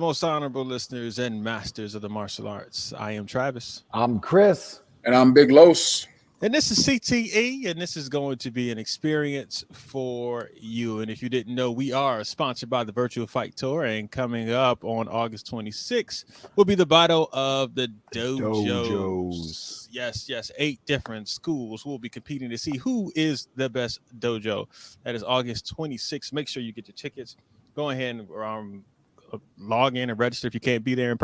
most honorable listeners and masters of the martial arts. I am Travis. I'm Chris. And I'm Big Los. And this is CTE, and this is going to be an experience for you. And if you didn't know, we are sponsored by the Virtual Fight Tour, and coming up on August 26th will be the Battle of the Dojos. Yes, 8 different schools will be competing to see who is the best dojo. That is August 26th. Make sure you get your tickets. Go ahead and log in and register if you can't be there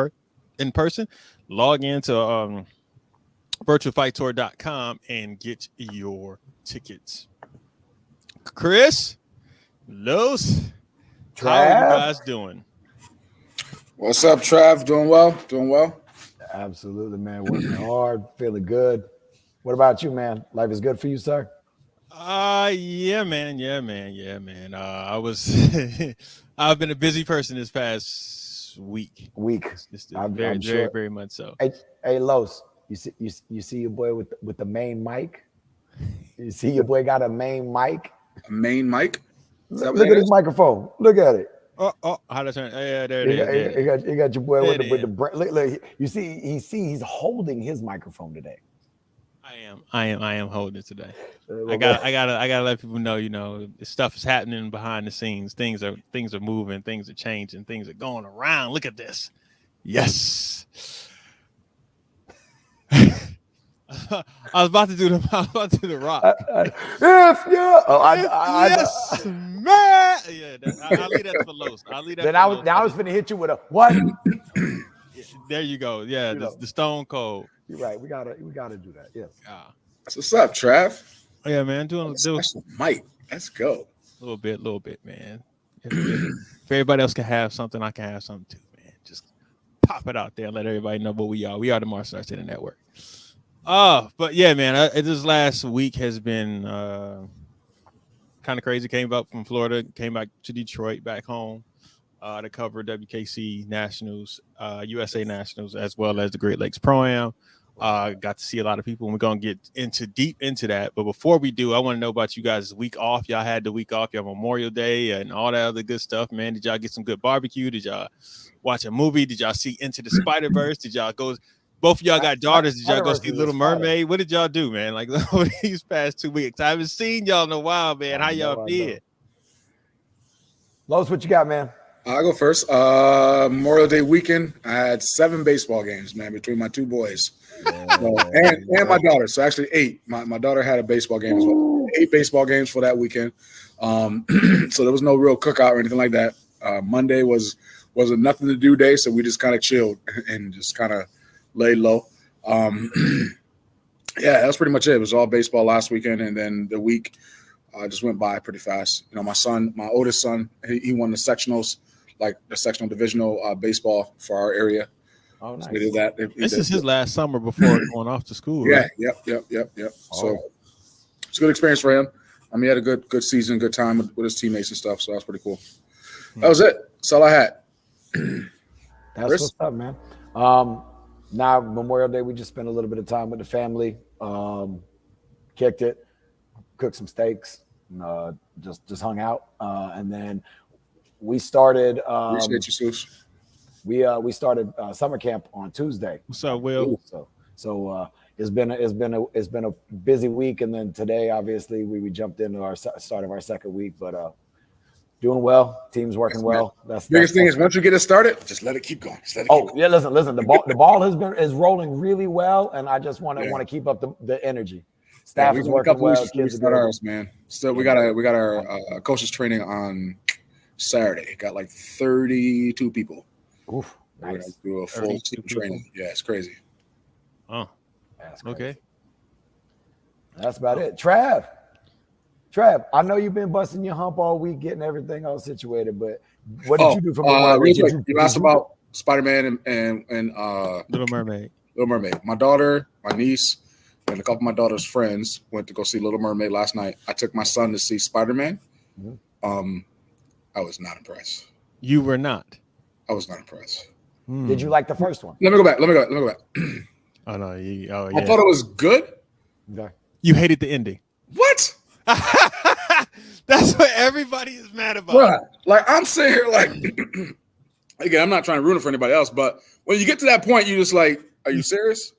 in person. Log into virtualfighttour.com and get your tickets. Chris, Los, how are you guys doing? What's up, Trav? Doing well? Doing well? Absolutely, man. Working hard, feeling good. What about you, man? Life is good for you, sir? Yeah, man. I've been a busy person this past week. Very much so. Hey, Los. You see your boy with the main mic? You see your boy got a main mic? A main mic? Look at his microphone. Look at it. Oh, how to turn? Yeah, there it is. You got your boy with the look. You see, he's holding his microphone today. I am holding it today. I gotta let people know. You know, this stuff is happening behind the scenes. Things are moving. Things are changing. Things are going around. Look at this. Yes. I was about to do the rock. Yes, man. Yeah, I'll leave that for Los. I was finna hit you with a what? There you go. Yeah, the Stone Cold. You're right. We gotta do that. Yes. What's up, Trav? Oh, yeah, man. Doing Mike. Let's go. A little bit, man. If everybody else can have something, I can have something too, man. Just pop it out there and let everybody know what we are. We are the Martial Arts Center Network. But yeah, man, this last week has been kind of crazy. Came up from Florida, came back to Detroit, back home to cover WKC Nationals, USA Nationals, as well as the Great Lakes Pro-Am. Got to see a lot of people, and we're going to get deep into that. But before we do, I want to know about you guys' week off. Y'all had the week off, y'all Memorial Day and all that other good stuff, man. Did y'all get some good barbecue? Did y'all watch a movie? Did y'all see Into the Spider-Verse? Did y'all go... Both of y'all got daughters. Did y'all go see Little Mermaid? What did y'all do, man? Like over these past 2 weeks, I haven't seen y'all in a while, man. How y'all did? Los, what you got, man? I'll go first. Memorial Day weekend, I had 7 baseball games, man, between my 2 boys and my daughter. So actually 8. My daughter had a baseball game as well. 8 baseball games for that weekend. So there was no real cookout or anything like that. Monday was a nothing to do day, so we just kind of chilled and just kind of laid low. Yeah, that's pretty much it. It was all baseball last weekend, and then the week just went by pretty fast. You know, my oldest son, he won the sectionals, like the sectional divisional baseball for our area. Oh, nice. So we did that. This is his last summer before going off to school. Yeah, right? Yep. So it's a good experience for him. I mean, he had a good season, good time with his teammates and stuff. So that's pretty cool. That was it. That's all I had. That's Chris? What's up, man. Now, Memorial Day, we just spent a little bit of time with the family, kicked it, cooked some steaks, just hung out. And then we started Appreciate you, Seuss. We started summer camp on Tuesday. What's up, Will? So it's been a busy week, and then today, obviously, we jumped into our start of our second week, but doing well. Team's working well. That's biggest thing is once you get it started, just let it keep going. Yeah, listen. The ball is rolling really well, and I just want to keep up the energy. Staff is working well. Kids are ours, man. Still, we got our coaches training on Saturday. Got like 32 people. Oof, nice. We're gonna do a full team training. Yeah, it's crazy. Oh, that's crazy. Okay. That's about it. Trav, I know you've been busting your hump all week, getting everything all situated, but what did you do for Memorial Day? You asked about Spider-Man and Little Mermaid. Little Mermaid. My daughter, my niece, and a couple of my daughter's friends went to go see Little Mermaid last night. I took my son to see Spider-Man. Mm-hmm. I was not impressed. You were not? I was not impressed. Did you like the first one? Let me go back. Oh, no. Yeah. I thought it was good. Okay. You hated the ending. What? That's what everybody is mad about. Bruh, like, I'm sitting here like, again, I'm not trying to ruin it for anybody else, but when you get to that point, you're just like, are you serious?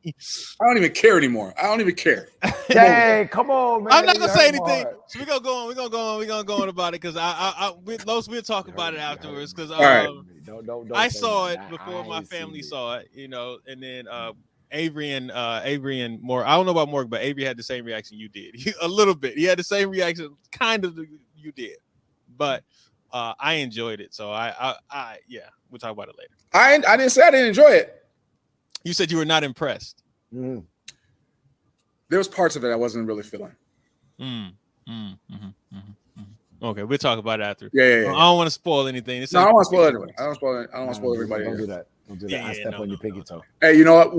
I don't even care anymore. I don't even care. Hey, come on, man. I'm not gonna say anything. So we're gonna go on about it because we'll talk about it afterwards. Because don't I saw it before my family saw it, and then Avery and Morgan. I don't know about Morgan, but Avery had the same reaction you did. A little bit. He had the same reaction, kind of you did, but I enjoyed it. So we'll talk about it later. I didn't say I didn't enjoy it. You said you were not impressed. Mm. There was parts of it I wasn't really feeling. Okay, we'll talk about it after. Yeah. I don't want to spoil anything. No, I don't want to spoil it anyway. I don't want to spoil everybody. Don't do that. Don't do that. I step on your pinky toe. Hey, you know what?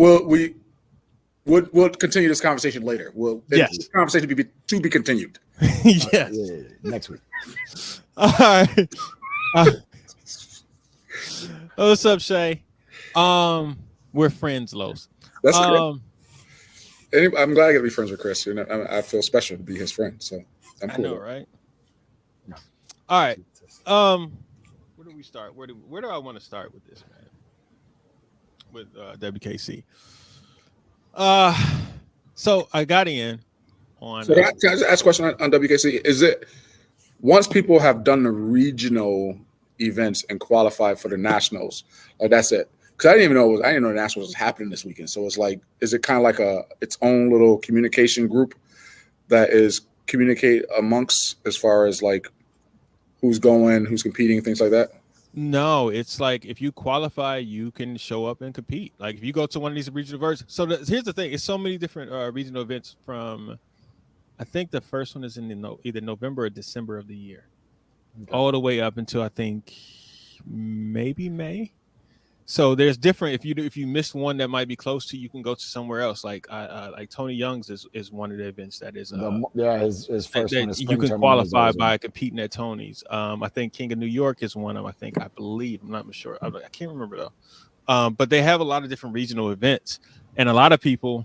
We'll continue this conversation later. This conversation to be continued. Yes. Next week. All right. What's up, Shay? We're friends, Los. That's good. I'm glad I get to be friends with Chris. I feel special to be his friend. So I'm cool. I know, right? All right. Where do we start? Where do I want to start with this, man? With WKC. So I got in on. So can I just ask a question on WKC? Is it once people have done the regional events and qualified for the nationals, like that's it? Because I didn't know the nationals was happening this weekend. So it's like, is it kind of like its own little communication group that is communicate amongst as far as like who's going, who's competing, things like that? No, it's like if you qualify, you can show up and compete. Like if you go to one of these regional events. So here's the thing: it's so many different regional events. From I think the first one is in either November or December of the year, all the way up until I think maybe May. So there's different. If you missed one that might be close to, you can go to somewhere else. Like Tony Young's is one of the events that is his first one is you can qualify by competing at Tony's. I think King of New York is one of them. I believe I'm not sure. I can't remember though. But they have a lot of different regional events, and a lot of people.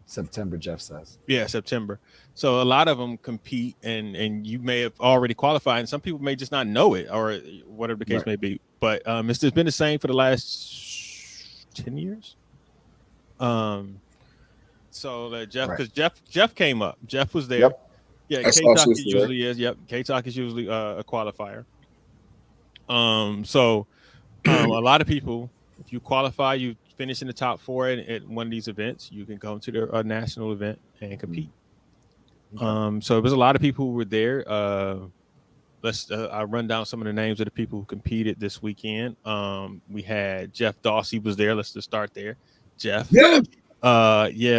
September, Jeff says. Yeah, September. So a lot of them compete, and you may have already qualified, and some people may just not know it, or whatever the case may be. But it's been the same for the last 10 years. So that Jeff, because Jeff came up. Jeff was there. Yep. Yeah, K-Talk usually is. Yep, K-Talk is usually a qualifier. So a lot of people, if you qualify, you finish in the top 4 at one of these events, you can come to the national event and compete. So it was a lot of people who were there. I'll run down some of the names of the people who competed this weekend. We had Jeff Dawsey was there. Let's just start there. Jeff. Yeah.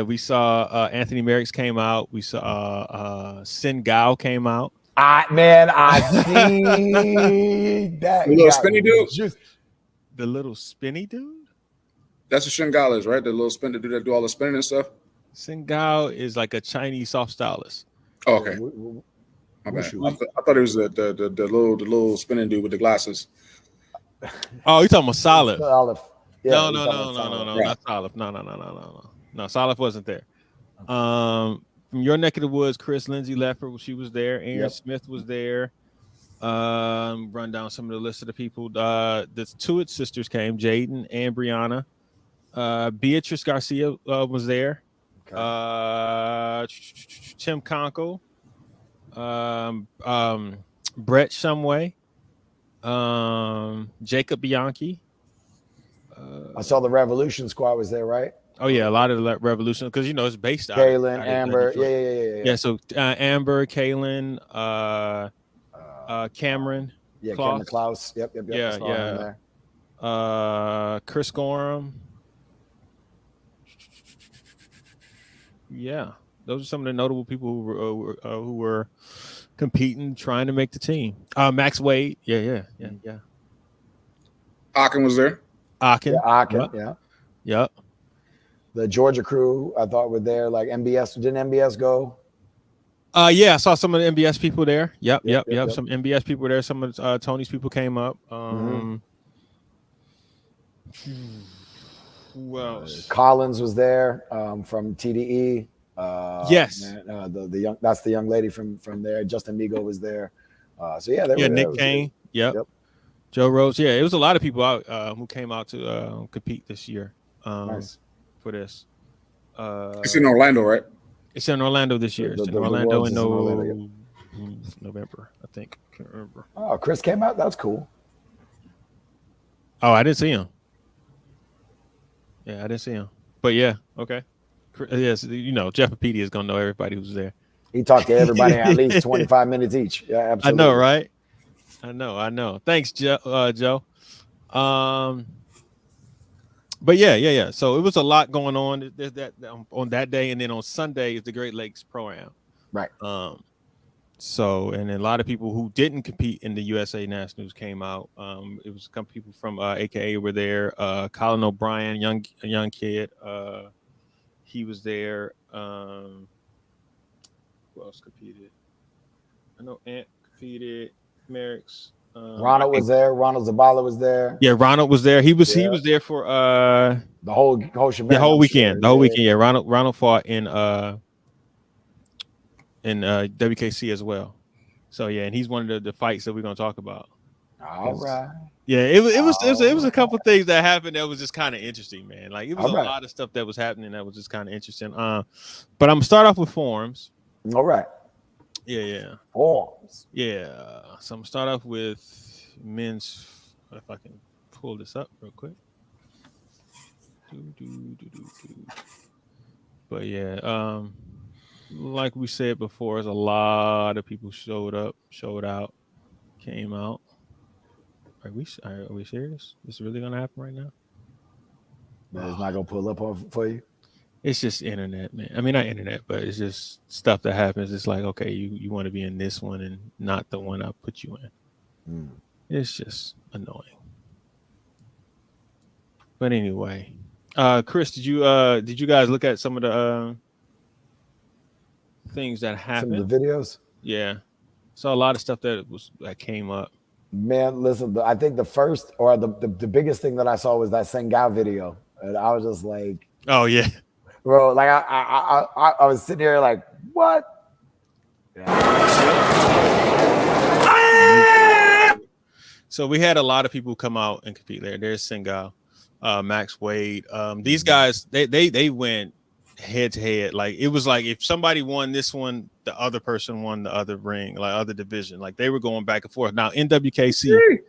We saw Anthony Merricks came out. We saw Sin Gao came out. I see that. The little spinny dude. The little spinny dude? That's what Shingal is, right? The little spin to do all the spinning and stuff. Sin Gao is like a Chinese soft stylist. Oh, okay. My bad. I thought it was the little spinning dude with the glasses. Oh, you're talking about Salif. Yeah, no, not Salif. No, Salif wasn't there. From your neck of the woods, Chris Lindsay Leffert, she was there. Aaron Smith was there. Run down some of the list of the people. The Tuitt sisters came, Jaden and Brianna. Beatrice Garcia was there. Okay. Tim Conkle. Brett Shumway. Jacob Bianchi. I saw the Revolution Squad was there, right? Oh yeah, a lot of the Revolution because it's based out. Kaylin, Amber, yeah. So Amber, Kaylin, Cameron, Cameron Klaus. Yep. Yeah. Chris Gorham. Yeah, those are some of the notable people who were competing, trying to make the team. Max Wade. Yeah. Akin was there. Akin. Yep. The Georgia crew, I thought, were there. Like MBS. Didn't MBS go? Yeah, I saw some of the MBS people there. Yep. Some MBS people were there. Some of Tony's people came up. Who else? Collins was there from TDE. Yes. That's the young lady from there. Justin Migo was there. So yeah, they were Nick Kane. Yep. Joe Rose. Yeah, it was a lot of people out who came out to compete this year Nice. for this. It's in Orlando, right? It's in Orlando this year. It's in The Orlando Worlds in is in Orlando. Yep. November, I think. Can't remember. Oh, Chris came out. That's cool. Oh, I didn't see him. Yeah, I didn't see him. But yeah, okay. Yes, you know, Jeff Apedi is gonna know everybody who's there. He talked to everybody at least 25 minutes each. Yeah, absolutely. I know, right? I know. Thanks, Joe. But yeah. So it was a lot going on on that day, and then on Sunday is the Great Lakes Pro-Am. Right. So, and then a lot of people who didn't compete in the USA Nationals came out. It was a couple people from AKA were there. Colin O'Brien, a young kid, he was there. Who else competed? I know Ant competed. Merrick's. Ronald was there. Ronald Zabala was there. Yeah, Ronald was there. He was there for the whole shebang. The whole weekend. Yeah, Ronald fought in WKC as well. So yeah, and he's one of the fights that we're gonna talk about. All right. Yeah, it was a couple of things that happened that was just kind of interesting, man. Like it was lot of stuff that was happening that was just kind of interesting. But I'm gonna start off with forms. All right. Yeah. Forms. Yeah. So I'm gonna start off with men's. If I can pull this up real quick. But yeah, like we said before, there's a lot of people showed out, came out. Are we serious? This is really gonna happen right now? Man, it's not gonna pull up for you. It's just internet, man. I mean, not internet, but it's just stuff that happens. It's like, okay, you want to be in this one and not the one I put you in. It's just annoying. But anyway, Chris, did you guys look at some of the things that happened? Some of the videos? Yeah. Saw a lot of stuff that came up. Man, listen, I think the first or the biggest thing that I saw was that Sengal video. And I was just like, oh yeah. Bro, like I was sitting here like, what? Yeah. So we had a lot of people come out and compete there. There's Sengal, Max Wade. These guys, they went head to head. Like it was like if somebody won this one, the other person won the other ring, like other division. Like they were going back and forth. Now in WKC,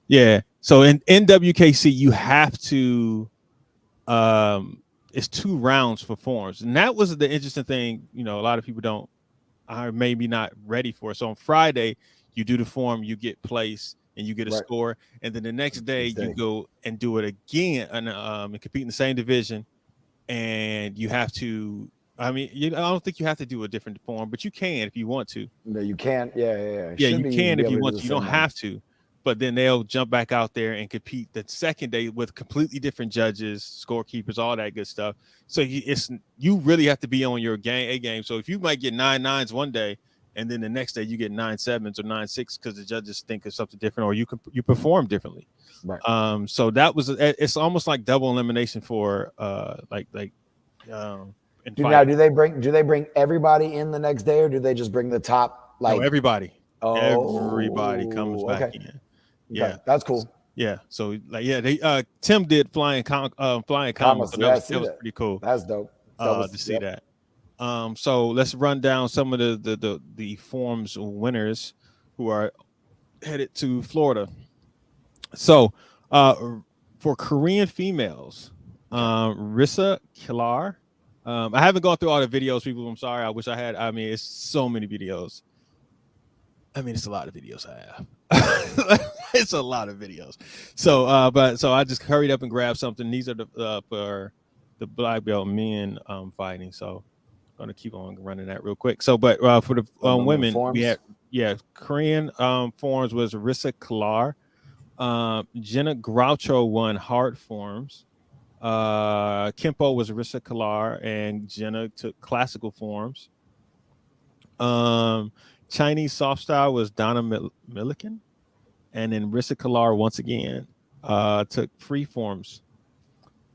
yeah. So in WKC, you have to it's 2 rounds for forms, and that was the interesting thing. You know, a lot of people are maybe not ready for it. So on Friday, you do the form, you get place, and you get a score, and then the next day you go and do it again and compete in the same division, and you have to. I mean, I don't think you have to do a different form, but you can if you want to. No, you can. Yeah. Yeah, you can if you want to. You don't have to. But then they'll jump back out there and compete the second day with completely different judges, scorekeepers, all that good stuff. So you really have to be on your game. So if you might get 9 9s one day, and then the next day you get 9 7s or 9 6 because the judges think of something different, or you perform differently. Right. So that was it's almost like double elimination for now, do they bring everybody in the next day, or do they just bring the top? Like everybody. Everybody comes back in. Yeah, okay. That's cool. Yeah, so they Tim did flying comments. So that was pretty cool. That's dope. To see that. So let's run down some of the forms winners who are headed to Florida. So for Korean females, Rissa Kilar. I haven't gone through all the videos, people. I'm sorry. I wish I had. I mean, it's so many videos. I mean, it's a lot of videos I have. It's a lot of videos. So, so I just hurried up and grabbed something. These are for the black belt men fighting. So, I'm gonna keep on running that real quick. So, but for the women, we had Korean forms was Rissa Kilar. Jenna Groucho won hard forms. Kempo was Rissa Kilar, and Jenna took classical forms. Chinese soft style was Donna Milliken, and then Rissa Kilar once again took free forms.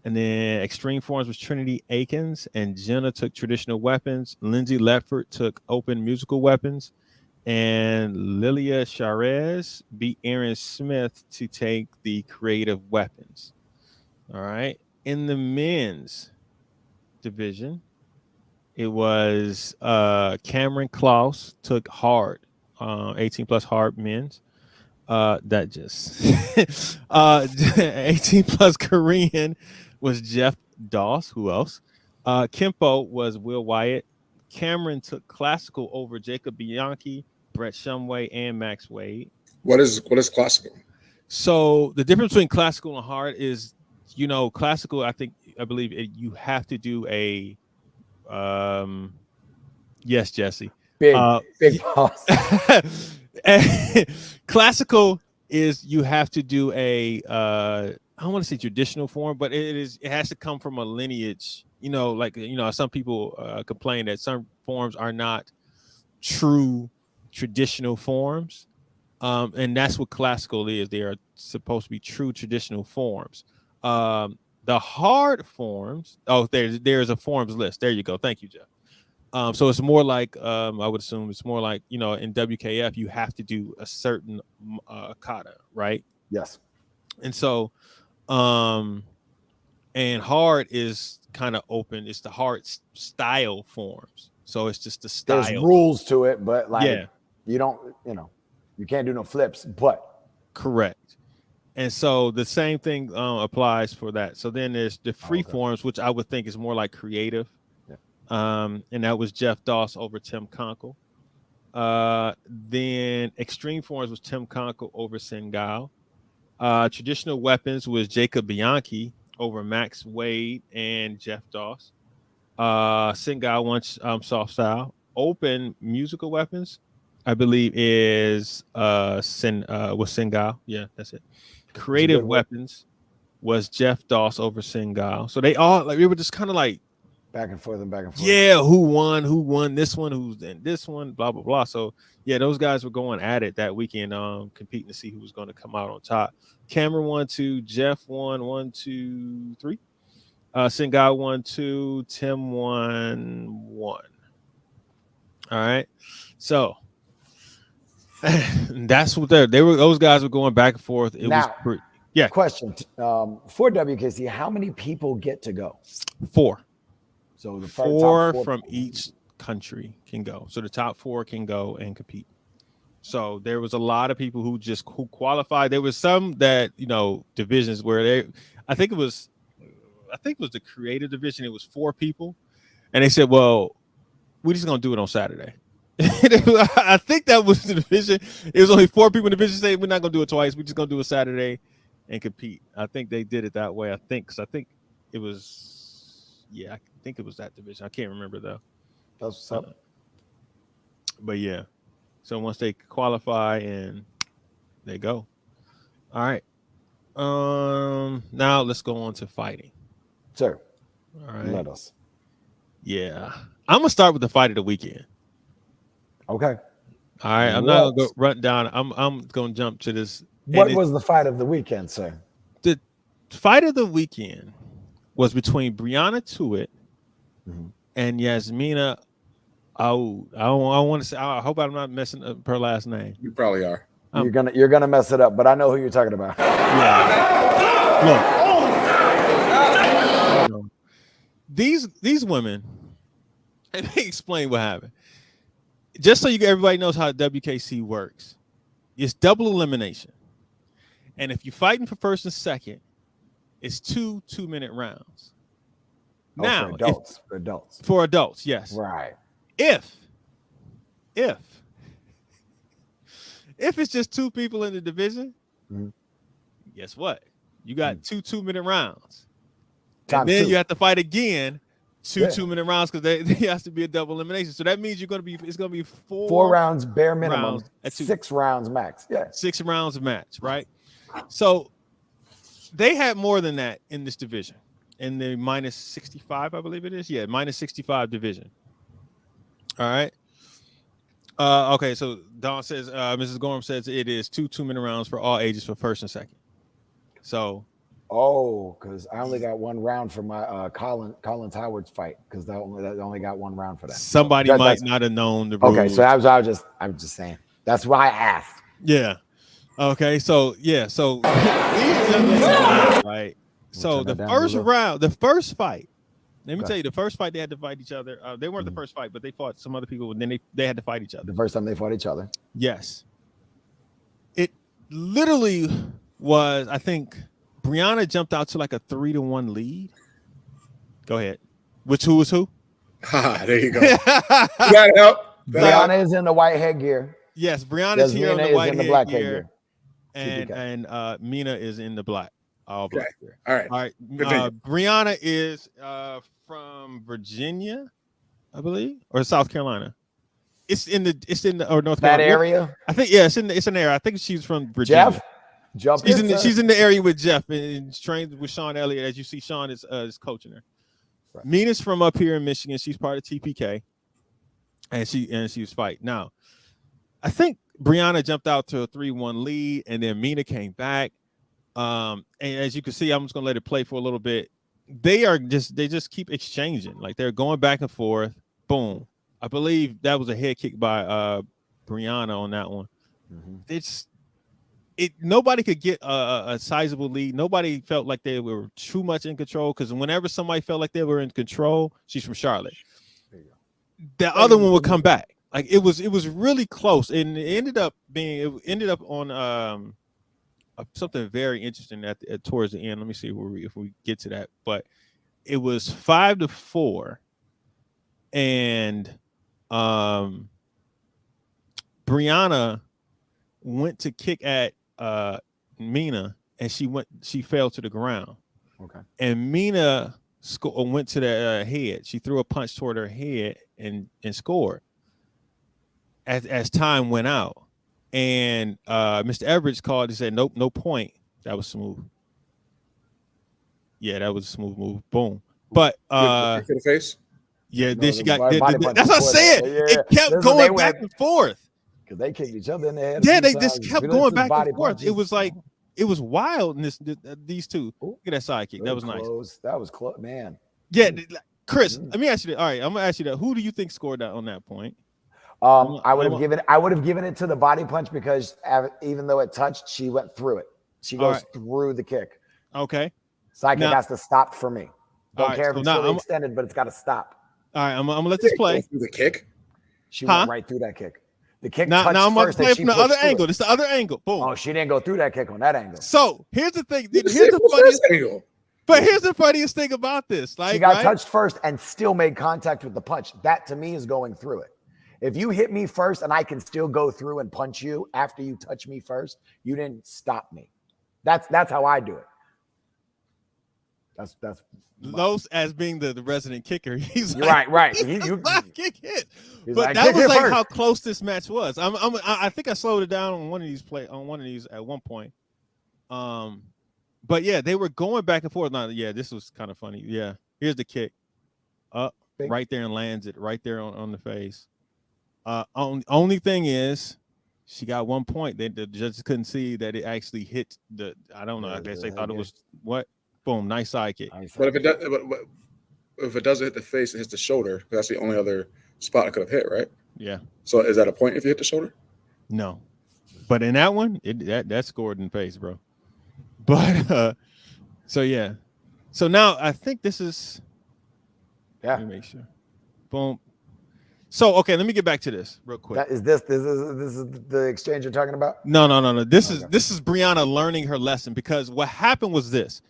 And then extreme forms was Trinity Akins, and Jenna took traditional weapons. Lindsay Ledford took open musical weapons, and Lilia Charez beat Aaron Smith to take the creative weapons. All right. In the men's division, it was Cameron Klaus took hard, 18 plus hard men's. That just 18 plus Korean was Jeff Doss. Who else? Kempo was Will Wyatt. Cameron took classical over Jacob Bianchi, Brett Shumway, and Max Wade. What is classical? So the difference between classical and hard is, classical. I believe you have to do a. Yes, Jesse. Big boss. Classical is you have to do a I don't want to say traditional form, but it has to come from a lineage. Some people complain that some forms are not true traditional forms, and that's what classical is. They are supposed to be true traditional forms. The hard forms. Oh, there's a forms list. There you go. Thank you, Jeff. So it's more like I would assume it's more like in WKF you have to do a certain kata, right? Yes. And so and hard is kind of open. It's the hard style forms. So it's just the style. There's rules to it, but you don't, you can't do no flips, but correct. And so the same thing applies for that. So then there's the free forms, which I would think is more like creative. And that was Jeff Doss over Tim Conkle. Then extreme forms was Tim Conkle over Singal. Traditional weapons was Jacob Bianchi over Max Wade and Jeff Doss. Singal won soft style. Open musical weapons, I believe, is was Singal. Yeah, that's it. Creative weapons was Jeff Doss over Singal. So they were just kind of like back and forth. Yeah, who won this one, who's in this one, blah blah blah. So yeah, those guys were going at it that weekend, competing to see who was going to come out on top. Cameron won 2, Jeff won 1, 2, 3. Singai won 2, Tim won 1. All right, so that's what they were. Those guys were going back and forth. Question for WKC: how many people get to go? 4. So the four from each country can go. So the top 4 can go and compete. So there was a lot of people who qualified. There was some that divisions where I think it was the creative division. It was 4 people, and they said, "Well, we're just gonna do it on Saturday." I think that was the division. It was only 4 people in the division. Say we're not gonna do it twice. We're just gonna do it Saturday and compete. I think they did it that way. I think it was. Yeah, I think it was that division. I can't remember though. That's what's up. But yeah, so once they qualify and they go. All right. Now let's go on to fighting. Sir. All right. Let us. Yeah, I'm gonna start with the fight of the weekend. Okay. All right. I'm not gonna go run down. I'm gonna jump to this. What was the fight of the weekend, sir? The fight of the weekend was between Brianna Tuitt and Yasmina Aoud. I want to say. I hope I'm not messing up her last name. You probably are. You're gonna mess it up, but I know who you're talking about. Yeah. Look, these women. Let me explain what happened. Just so everybody knows how WKC works, it's double elimination, and if you're fighting for first and second, it's 2 2-minute rounds. Now, for adults, yes, right. If it's just 2 people in the division, guess what? You got 2 2-minute rounds, and then you have to fight again. 2 2-minute rounds because there has to be a double elimination. So that means it's gonna be 4 rounds bare minimum, rounds at 6 rounds max. Yeah, 6 rounds a match, right? So they had more than that in this division, in the minus 65, I believe it is. Yeah, minus 65 division. All right. Okay, so Dawn says, Mrs. Gorham says it is 2 2-minute rounds for all ages for first and second. So Oh, because I only got one round for my Collins Howard's fight because I only got one round for that. Somebody might not have known the rules. Okay, so I was just saying. That's why I asked. Yeah. Okay. So right. So the first fight. Let me tell you, the first fight they had to fight each other. They weren't the first fight, but they fought some other people, and then they had to fight each other. The first time they fought each other. Yes. It literally was, I think, Brianna jumped out to like a 3-1 lead. Go ahead. Who was who? There you go. That help. Brianna is in the white headgear. Yes, Brianna's here in the white headgear. And Mina is in the black. All black. Okay. All right. Brianna is from Virginia, I believe, or South Carolina. It's in the or North Carolina. That area? I think it's in the area. I think she's from Virginia. Jeff? She's in the area with Jeff and trained with Sean Elliott. As you see, Sean is coaching her. Right. Mina's from up here in Michigan. She's part of TPK. And she was fighting. Now, I think Brianna jumped out to a 3-1 lead, and then Mina came back. And as you can see, I'm just gonna let it play for a little bit. They just keep exchanging, like they're going back and forth. Boom. I believe that was a head kick by Brianna on that one. Mm-hmm. Nobody could get a sizable lead. Nobody felt like they were too much in control, because whenever somebody felt like they were in control, she's from Charlotte. There you go. The other one would come back. Like it was really close, and it ended up on something very interesting at towards the end. Let me see if we get to that. But it was 5-4, and Brianna went to kick at Mina, and she fell to the ground. Okay. And Mina went to the head. She threw a punch toward her head and scored. As time went out, and Mr. Everett called and said, "Nope, no point." That was smooth. Yeah, that was a smooth move. Boom. But to the face. Yeah, then she got. That's what I said. It kept going back and forth because they kicked each other in the head. Yeah, they just kept going back and forth. It was like it was wild. In these two. Look at that side kick. That was nice. That was close, man. Yeah, Chris. Let me ask you that. All right, I'm gonna ask you that. Who do you think scored that on that point? I would have given it to the body punch because even though it touched, she went through it. She goes through the kick. Okay. Side kick has to stop for me. Don't care if it's fully extended, but it's got to stop. All right, I'm gonna let this play. Through the kick. She went right through that kick. The kick touched now I'm gonna play from the other angle. This is the other angle. Boom. Oh, she didn't go through that kick on that angle. So here's the thing. Here's the funniest angle. But here's the funniest thing about this. Like, she got touched first and still made contact with the punch. That to me is going through it. If you hit me first and I can still go through and punch you after you touch me first, you didn't stop me. That's how I do it. That's Los as being the resident kicker. He's like, right. Kick hit. But that was like how close this match was. I think I slowed it down on one of these at one point. But yeah, they were going back and forth. Now, yeah, this was kind of funny. Yeah, here's the kick. Up right there and lands it right there on the face. Only thing is, she got 1 point. The judges couldn't see that it actually hit the. I don't know. I guess they thought it was what. Boom! Nice side kick. But if it doesn't hit the face, it hits the shoulder. That's the only other spot it could have hit, right? Yeah. So is that a point if you hit the shoulder? No, but in that one, that scored in the face, bro. But so yeah, so now I think this is. Yeah. Let me make sure. Boom. So okay, let me get back to this real quick. Is this the exchange you're talking about? No. This is Brianna learning her lesson, because what happened was this.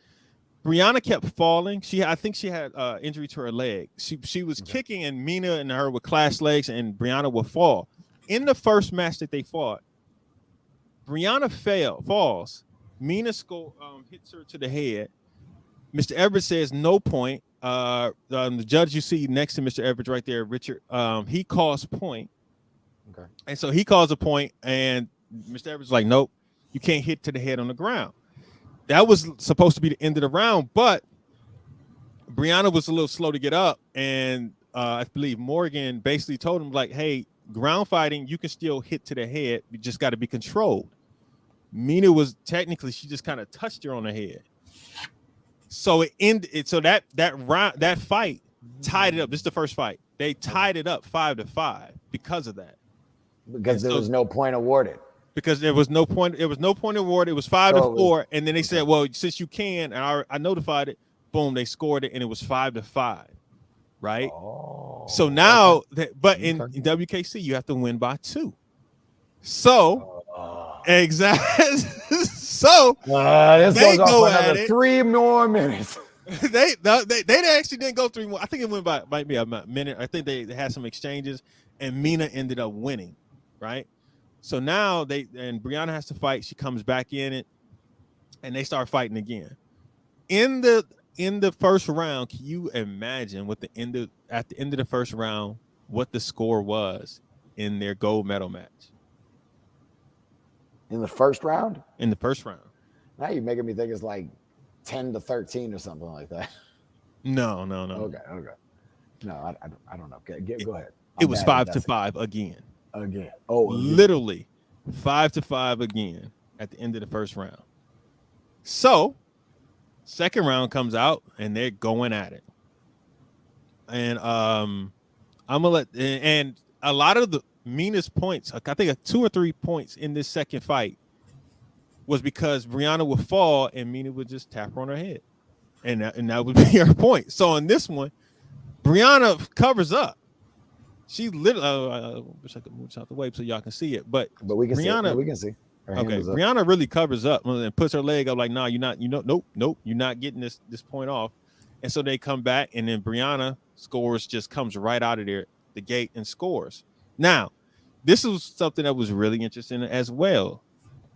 Brianna kept falling. I think she had injury to her leg. She was kicking, and Mina and her would clash legs, and Brianna would fall. In the first match that they fought, Brianna falls. Mina hits her to the head. Mr. Everett says no point. The judge you see next to Mr. Everett right there, Richard, he calls point. Okay. And so he calls a point, and Mr. Everett's like, nope, you can't hit to the head on the ground. That was supposed to be the end of the round, but Brianna was a little slow to get up, and I believe Morgan basically told him, like, hey, ground fighting, you can still hit to the head. You just got to be controlled. Mina was technically, she just kind of touched her on the head. So it ended. So that round, that fight tied it up. This is the first fight. They tied it up 5-5 because of that. Because there was no point awarded. Because there was no point. It was no point award. It was 5-4, and then they said, "Well, since you can," and I notified it. Boom, they scored it, and it was 5-5, right? Oh, so now, but in WKC, you have to win by 2. So exactly. So this goes on for another 3 more minutes. they actually didn't go 3 more. I think it went by might be a minute. I think they had some exchanges, and Mina ended up winning, right? So now Brianna has to fight. She comes back in it, and they start fighting again. In the first round, can you imagine at the end of the first round what the score was in their gold medal match? In the first round? In the first round. Now you're making me think it's like 10-13 or something like that. No. Okay. No, I don't know. Go ahead. It was 5-5 again. Oh, literally 5-5 again at the end of the first round. So second round comes out and they're going at it. And I'm gonna let and a lot of the Mina's points, I think 2 or 3 points in this second fight was because Brianna would fall and Mina would just tap her on her head. And that would be her point. So on this one, Brianna covers up. She literally, I wish I could move out the way so y'all can see it. But we can Brianna, see it. We can see. Okay, Brianna really covers up and puts her leg up like, nah, you're not, nope, you're not getting this point off. And so they come back, and then Brianna scores, just comes right out of there, the gate, and scores. Now, this is something that was really interesting as well.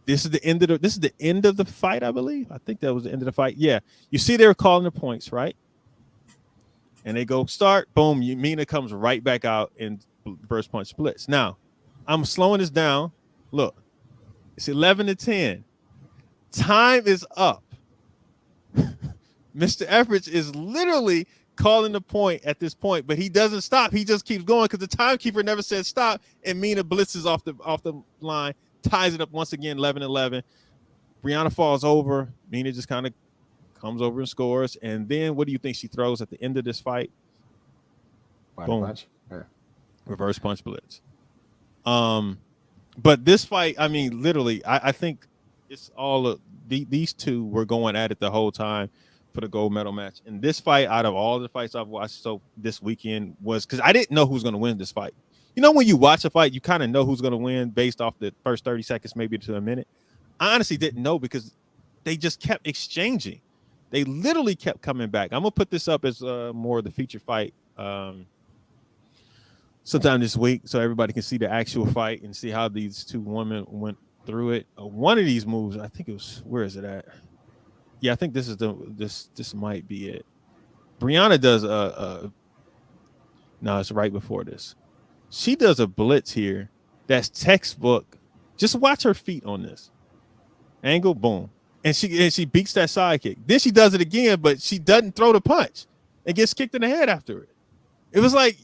This is the end of the fight, I believe. I think that was the end of the fight. Yeah, you see, they were calling the points, right? And they go start, boom. Mina comes right back out and first punch splits. Now, I'm slowing this down. Look, it's 11-10. Time is up. Mr. Efforts is literally calling the point at this point, but he doesn't stop. He just keeps going because the timekeeper never said stop, and Mina blitzes off the line, ties it up once again, 11-11. Brianna falls over. Mina just kind of comes over and scores. And then what do you think she throws at the end of this fight? Boom. Punch. Yeah. Reverse punch blitz. But this fight, I mean, literally, I think it's all of these two were going at it the whole time for the gold medal match. And this fight, out of all the fights I've watched this weekend, was because I didn't know who was going to win this fight. You know, when you watch a fight, you kind of know who's going to win based off the first 30 seconds, maybe to a minute. I honestly didn't know because they just kept exchanging. They literally kept coming back. I'm going to put this up as more of the feature fight sometime this week so everybody can see the actual fight and see how these two women went through it. One of these moves, I think it was, where is it at? Yeah, I think this is this might be it. Brianna does no, it's right before this. She does a blitz here that's textbook. Just watch her feet on this angle, boom, and she beats that side kick. Then she does it again, but she doesn't throw the punch and gets kicked in the head after it. It was like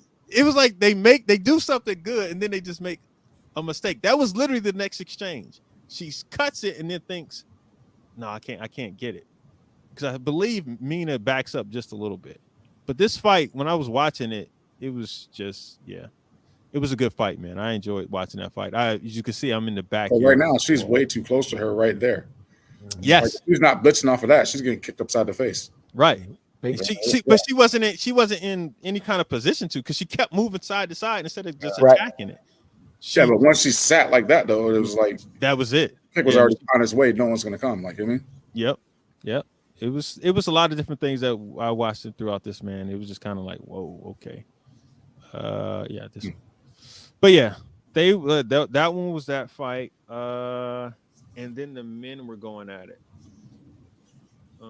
they do something good and then they just make a mistake. That was literally the next exchange. She cuts it and then thinks, no, I can't get it. Because I believe Mina backs up just a little bit. But this fight, when I was watching it, it was just, yeah. It was a good fight, man. I enjoyed watching that fight. As you can see, I'm in the back. Right now, she's way too close to her right there. Yes. Like, she's not blitzing off of that. She's getting kicked upside the face. Right. But she wasn't in any kind of position to, because she kept moving side to side instead of just attacking it. But once she sat like that, though, it was like that was it. Pick was already on his way. No one's gonna come. Like, you know what I mean? Yep. It was a lot of different things that I watched throughout this, man. It was just kind of like, whoa, okay. This one. But yeah, they that one was that fight. And then the men were going at it. I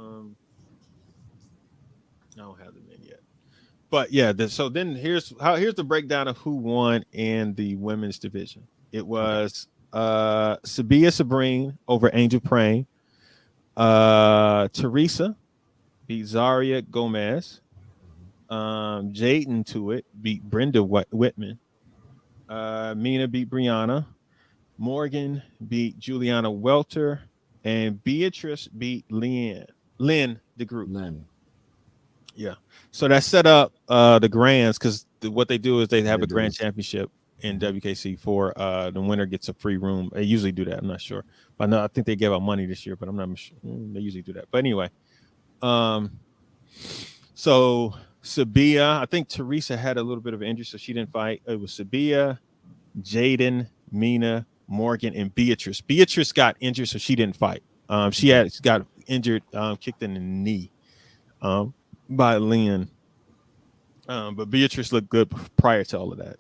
don't have the men yet. But yeah, so then here's the breakdown of who won in the women's division. It was Sabia Sabrine over Angel Praying. Teresa beat Zaria Gomez. Jaden Tuitt beat Brenda Whitman. Mina beat Brianna. Morgan beat Juliana Welter. And Beatrice beat Leanne. Lynn, the group. Lynn. Yeah. So that set up the grands because what they do is they have a grand is. championship in WKC for the winner gets a free room. They usually do that. I'm not sure, but no, I think they gave out money this year, but I'm not sure. They usually do that. But anyway, so Sabia, I think Teresa had a little bit of an injury, so she didn't fight. It was Sabia, Jaden, Mina, Morgan, and Beatrice. Beatrice got injured, so she didn't fight. She got injured, kicked in the knee by Lynn. But Beatrice looked good prior to all of that.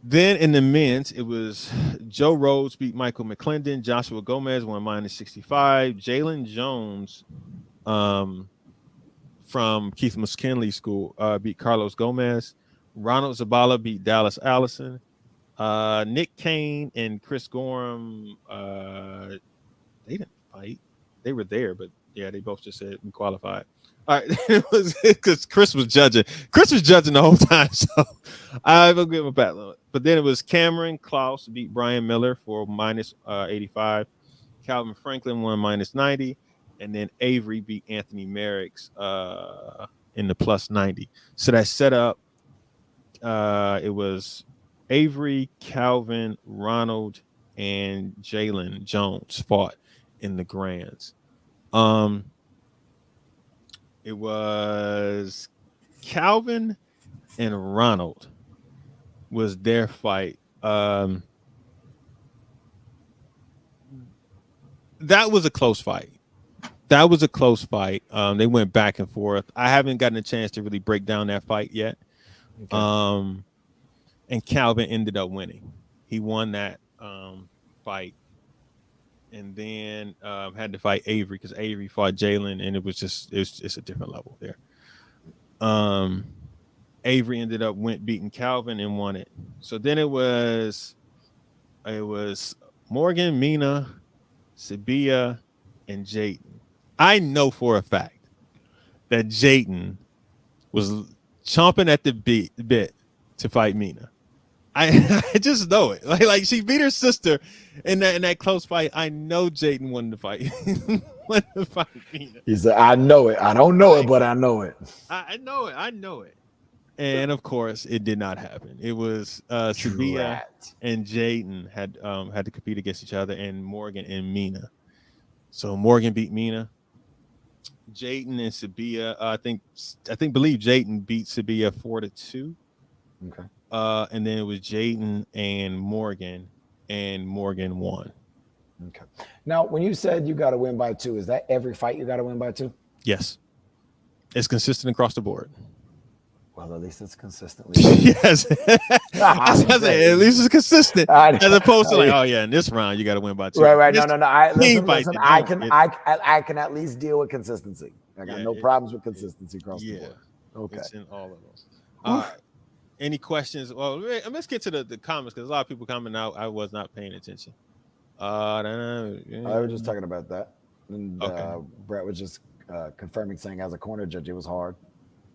Then in the men's, it was Joe Rhodes beat Michael McClendon. Joshua Gomez won -65. Jalen Jones from Keith McKinley School beat Carlos Gomez. Ronald Zabala beat Dallas Allison. Nick Kane and Chris Gorham, they didn't fight. They were there, but yeah, they both just said we qualified. All right, it was because Chris was judging. Chris was judging the whole time, so I will give him a pat. But then it was Cameron Klaus beat Brian Miller for -85. Calvin Franklin won -90, and then Avery beat Anthony Merricks in the +90. So that set up. It was Avery, Calvin, Ronald, and Jalen Jones fought in the grands. It was Calvin and Ronald was their fight. That was a close fight. They went back and forth. I haven't gotten a chance to really break down that fight yet. Okay. And Calvin ended up winning. He won that fight. And then had to fight Avery because Avery fought Jalen, and it's a different level there. Avery ended up beating Calvin and won it. So then it was Morgan, Mina, Sabia, and Jayden. I know for a fact that Jayden was chomping at the bit to fight Mina. I just know it. Like she beat her sister in that close fight. I know Jayden wanted to fight. Mina. He said, "I know it. I don't know it, but I know it. I know it." And of course, it did not happen. It was Sabia and Jayden had to compete against each other, and Morgan and Mina. So Morgan beat Mina. Jayden and Sabia. I believe Jayden beat Sabia 4-2. Okay. And then it was Jayden and Morgan won. Okay. Now, when you said you got to win by 2, is that every fight you got to win by 2? Yes. It's consistent across the board. Well, at least it's consistently. Yes. At least it's consistent. As opposed to like, oh yeah, in this round you got to win by 2. Right. No. Listen, I can at least deal with consistency. I got no problems with consistency across the board. Okay. It's in all of those. All right. Any questions? Well, let's get to the comments because a lot of people coming out. I was not paying attention. I was just talking about that. And okay. Brett was just confirming, saying as a corner judge, it was hard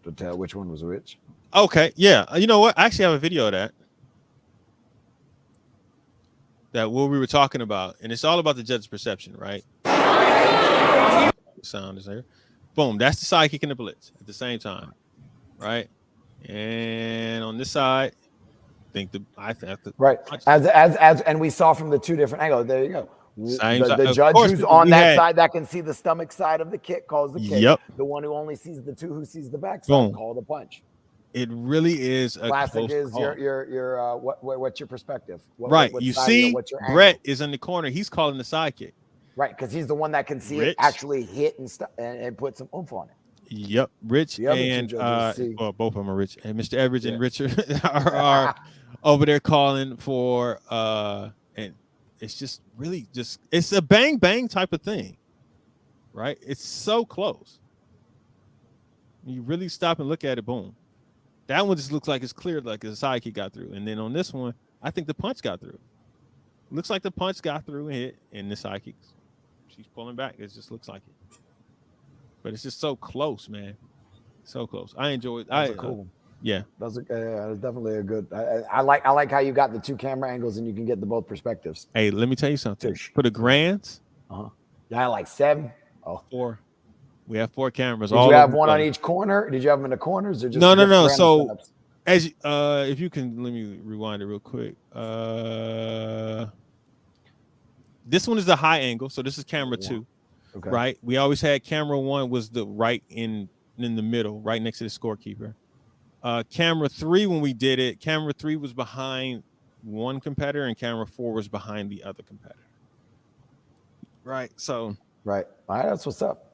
to tell which one was which. Okay. Yeah. You know what? I actually have a video of that what we were talking about. And it's all about the judge's perception, right? Sound is there. Boom. That's the side kick and the blitz at the same time. Right. And on this side, right as and we saw from the 2 different angles. There you go. The judge who's on that side that can see the stomach side of the kick calls the kick. Yep. The one who only sees the 2 who sees the backside call the punch. It really is a classic. Is your what's your perspective? Right. You see, Brett is in the corner. He's calling the side kick. Right, because he's the one that can see it actually hit and put some oomph on it. Yep, Rich and both of them are Rich, and Mr. Everidge and Richard are over there calling for and it's just really it's a bang bang type of thing, right? It's so close. You really stop and look at it, boom. That one just looks like it's clear, like the side kick got through, and then on this one, I think the punch got through. Looks like the punch got through and hit, and the side kick, she's pulling back. It just looks like it. But it's just so close, man. So close. I enjoyed it. That's cool. Yeah. That's definitely a good. I like how you got the 2 camera angles and you can get both perspectives. Hey, let me tell you something. For the grands, Y'all had like 7? Oh, 4. We have 4 cameras. Did you have one on each corner? Did you have them in the corners or just no? So setups? as if you can, let me rewind it real quick. This one is the high angle, so this is camera 2. Okay. Right? We always had camera 1 was the right in the middle, right next to the scorekeeper. Camera 3, when we did it, camera 3 was behind one competitor and camera 4 was behind the other competitor. Right. So right. All right, that's what's up.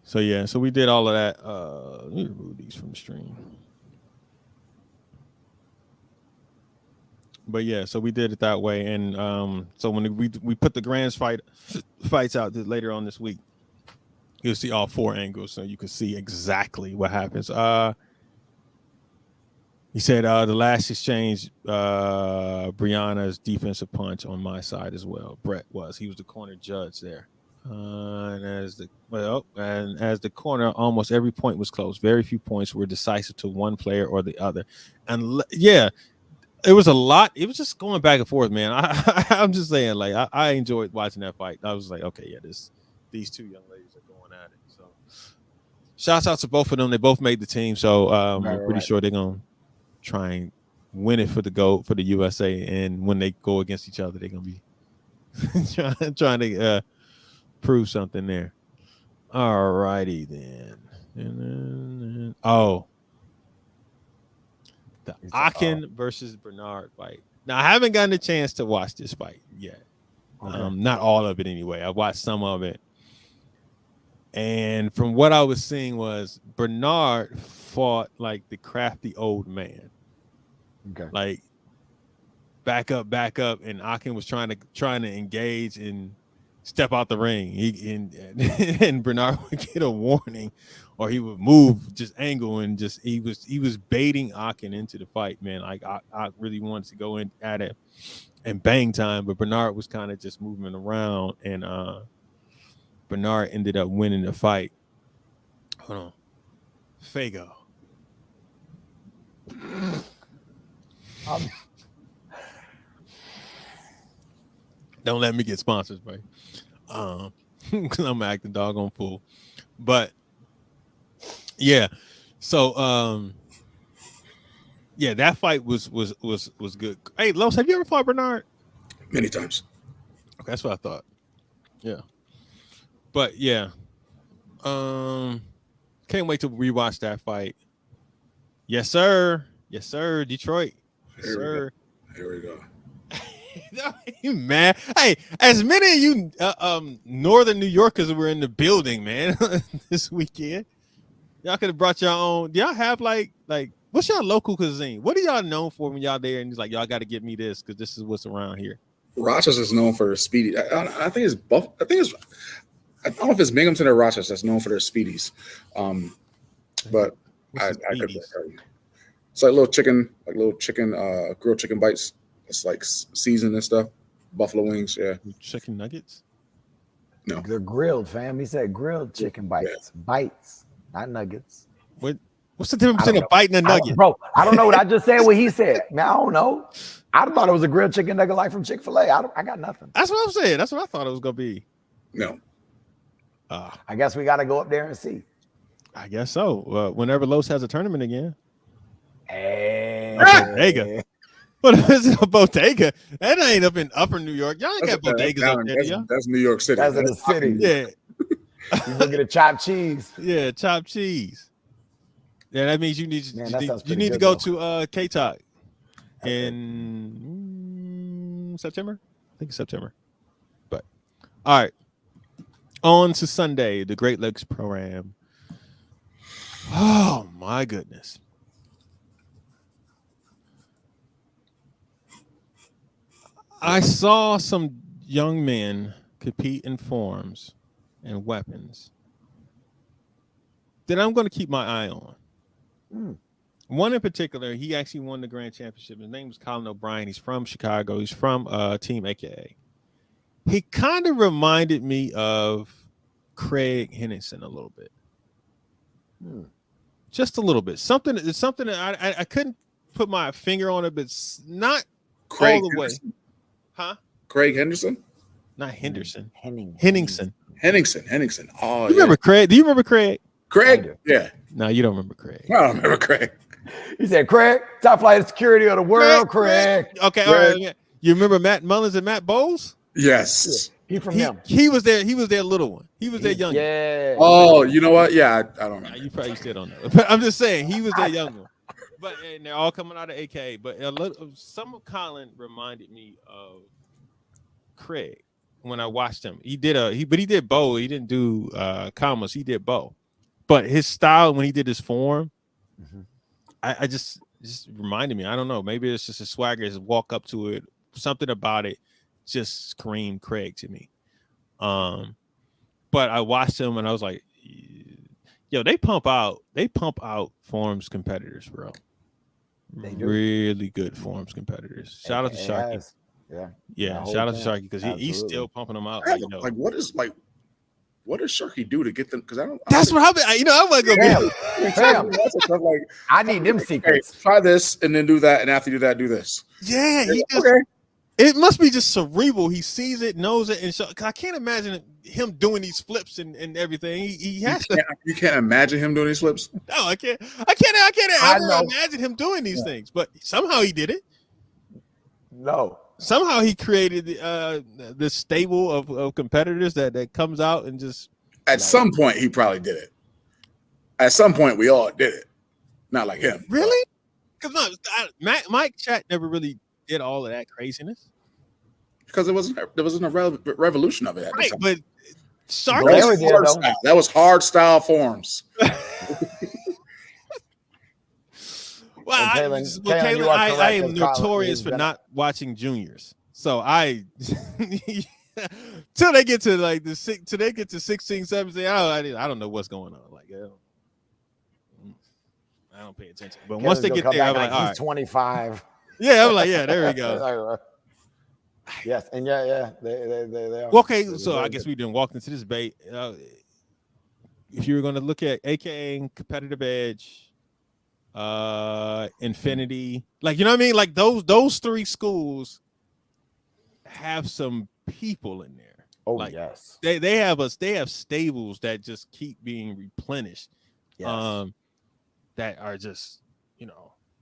So yeah, so we did all of that. Let me remove these from the stream. But yeah, so we did it that way, and so when we put the grand fights out later on this week, you'll see all 4 angles, so you can see exactly what happens. He said the last exchange, Brianna's defensive punch on my side as well. Brett he was the corner judge there, and as the corner, almost every point was close. Very few points were decisive to one player or the other, and yeah. It was a lot. It was just going back and forth, man. I'm just saying, like, I enjoyed watching that fight. I was like, okay, yeah, these 2 young ladies are going at it. So, shouts out to both of them. They both made the team, so I'm pretty sure they're gonna try and win it for the USA. And when they go against each other, they're gonna be trying to prove something there. All righty then. And then the Akin versus Bernard fight. Now, I haven't gotten a chance to watch this fight yet. Okay. Not all of it anyway. I watched some of it. And from what I was seeing was Bernard fought like the crafty old man. Okay. Like back up. And Akin was trying to engage and step out the ring. And Bernard would get a warning, or he would move, just angle, and just he was baiting Akin into the fight, man. Like I really wanted to go in at it and bang time, but Bernard was kind of just moving around, and Bernard ended up winning the fight. Hold on, Fago. Don't let me get sponsors, bro. Because I'm acting doggone fool. But yeah, so yeah, that fight was good. Hey, Los, have you ever fought Bernard? Many times. Okay, that's what I thought. Yeah, but yeah, can't wait to rewatch that fight. Yes, sir. Detroit. Yes, sir. Here we go. Man, hey, as many of you northern New Yorkers were in the building, man, this weekend, y'all could have brought your own. Do y'all have like what's y'all local cuisine? What are y'all known for when y'all there and it's like y'all got to get me this because this is what's around here? Rochester is known for speedy. I think it's I don't know if it's Binghamton or Rochester that's known for their speedies, but I could. It's like little chicken, grilled chicken bites. It's like seasoned and stuff. Buffalo wings, yeah. Chicken nuggets? No. They're grilled, fam. He said grilled chicken bites. Yeah. Bites, not nuggets. What's the difference between a bite and a nugget? Bro, I don't know what I just said what he said. Man, I don't know. I thought it was a grilled chicken nugget like from Chick-fil-A. I got nothing. That's what I'm saying. That's what I thought it was going to be. No. I guess we got to go up there and see. I guess so. Whenever Los has a tournament again. Hey. Bodega. What is it, a bodega? That ain't up in Upper New York. Y'all ain't got bodegas up there, y'all. That's New York City. That's in the city. Yeah. You go get a chopped cheese. Yeah, chopped cheese. Yeah, that means you need to go to K-Talk in September. I think it's September. But all right. On to Sunday, the Great Lakes Pro-Am. Oh my goodness. I saw some young men compete in forms and weapons that I'm going to keep my eye on. One in particular, he actually won the Grand Championship. His name was Colin O'Brien. He's from Chicago. He's from Team AKA. He kind of reminded me of Craig Henningsen a little bit. Just a little bit. Something that I couldn't put my finger on it, but it's not Craig all the way. Henderson? Huh? Craig Henderson? Not Henderson. Henningsen. Henningsen. Oh, You remember Craig? Do you remember Craig? Craig? Yeah. No, you don't remember Craig. I don't remember Craig. He said, Craig, top flight of security of the world, Craig. Okay, all right. You remember Matt Mullins and Matt Bowles? Yes. He from them. He was there. He was their little one. He was their young one. Yeah. Oh, you know what? Yeah, I don't remember. You probably still don't know. But I'm just saying he was their young one. But and they're all coming out of AKA. But some of Colin reminded me of Craig when I watched him. He did bow. He didn't do commas. He did bow. But his style when he did his form, I just reminded me. I don't know. Maybe it's just a swagger. His walk up to it. Something about it just screamed Craig to me. But I watched him and I was like, yo, they pump out forms competitors, bro. They do. Really good forms competitors. Shout out to Sharky. Yeah. Shout out to Sharky because he's still pumping them out. Like what does Sharky do to get them? Because that's what happened. I'm like, like I need them secrets. Okay, try this and then do that, and after you do that, do this. Yeah, It must be just cerebral. He sees it, knows it, and so I can't imagine him doing these flips and everything. He has to. You can't imagine him doing these flips. No, I can't ever imagine him doing these things. But somehow he did it. No. Somehow he created this stable of competitors that comes out and just. At some point, he probably did it. At some point, we all did it. Not like him. Really? Because Mike Chat never really did all of that craziness. Because there wasn't a revolution of it. Right, but that was hard style forms. Well, Kaylin, I am notorious for not watching juniors. So till they get to like till they get to 16, 17, I don't know what's going on. Like I don't pay attention. But once they get there, I'm like, all right. 25. Yeah, I'm like, yeah, there we go. Yes, and they are. Okay, so I guess we didn't walk into this debate. If you were going to look at AKA Competitive Edge, Infinity, like, you know what I mean? Like those three schools have some people in there. Oh, like, yes. They have stables that just keep being replenished. Yes. That are just,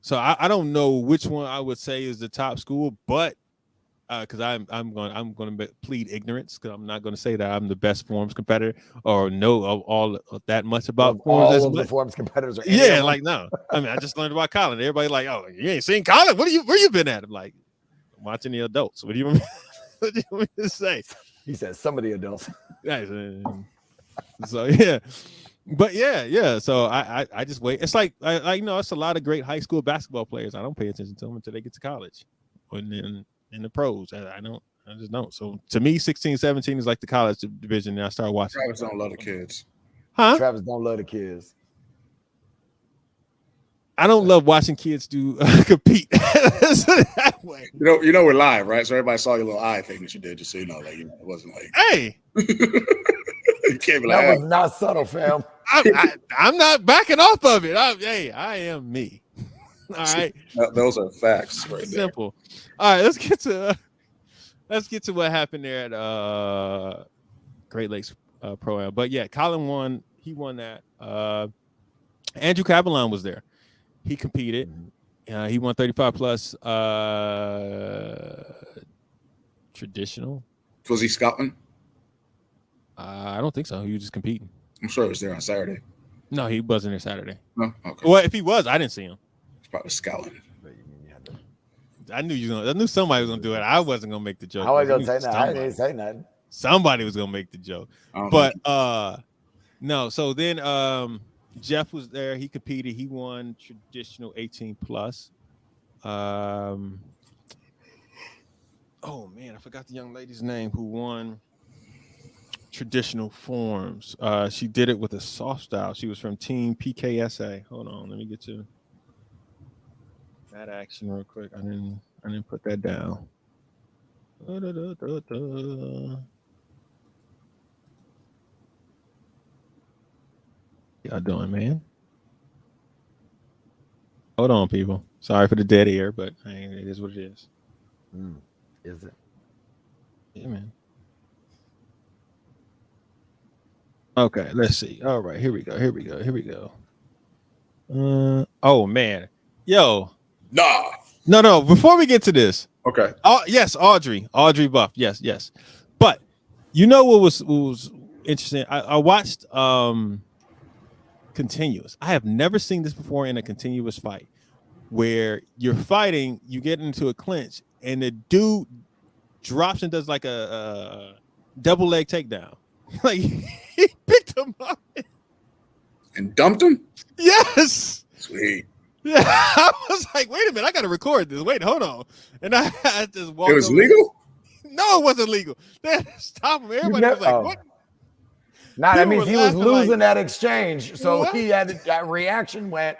so I don't know which one I would say is the top school, but because I'm going to plead ignorance because I'm not going to say that I'm the best forms competitor or know all that much about forms. All of the forms competitors are like no. I mean, I just learned about Colin. Everybody like, oh, you ain't seen Colin? Where you been at? I'm like, watching the adults. What do you want me to say? He says some of the adults. So yeah. But yeah. So I just wait. It's like it's a lot of great high school basketball players. I don't pay attention to them until they get to college, and then in the pros. I just don't. So to me, 16, 17 is like the college division. And I start watching. Travis don't love the kids. Huh? Travis don't love the kids. I don't love watching kids do compete. That way. You know we're live, right? So everybody saw your little eye thing that you did, just so you know, like it wasn't like. Hey. You can't be like, that was not subtle, fam. I'm not backing off of it. I am me. All right. Those are facts, right? Simple. All right, let's get to what happened there at Great Lakes Pro-Am. But yeah, Colin won. He won that. Andrew Cabalon was there. He competed. He won 35 plus traditional. Was he scouting? I don't think so. He was just competing. I'm sure he was there on Saturday. No, he wasn't there Saturday. No, okay. Well, if he was, I didn't see him. He's probably scouting. I knew somebody was gonna do it. I wasn't gonna make the joke. I wasn't gonna say nothing. I didn't say nothing. Somebody was gonna make the joke. But no, so then Jeff was there. He competed. He won traditional 18 plus. Oh man, I forgot the young lady's name who won traditional forms. She did it with a soft style. She was from Team PKSA. Hold on, let me get to that action real quick. I didn't put that down. Y'all doing, man? Hold on, people. Sorry for the dead air, but it is what it is. Is it? Yeah, man. Okay, let's see. All right, here we go. Oh man, yo, Nah. no. Before we get to this, Okay. yes, Audrey Buff, yes. But you know what was interesting? I watched Continuous. I have never seen this before in a continuous fight where you're fighting, you get into a clinch, and the dude drops and does like a double leg takedown. Like he picked him up And dumped him? Yes. Sweet. Yeah, I was like, wait a minute, I gotta record this. Wait, hold on. And I just walked. It was over. legal? No, it wasn't legal. They stop him. Everybody was like, what? Nah, that means he was losing like, that exchange. So what? he had that reaction went,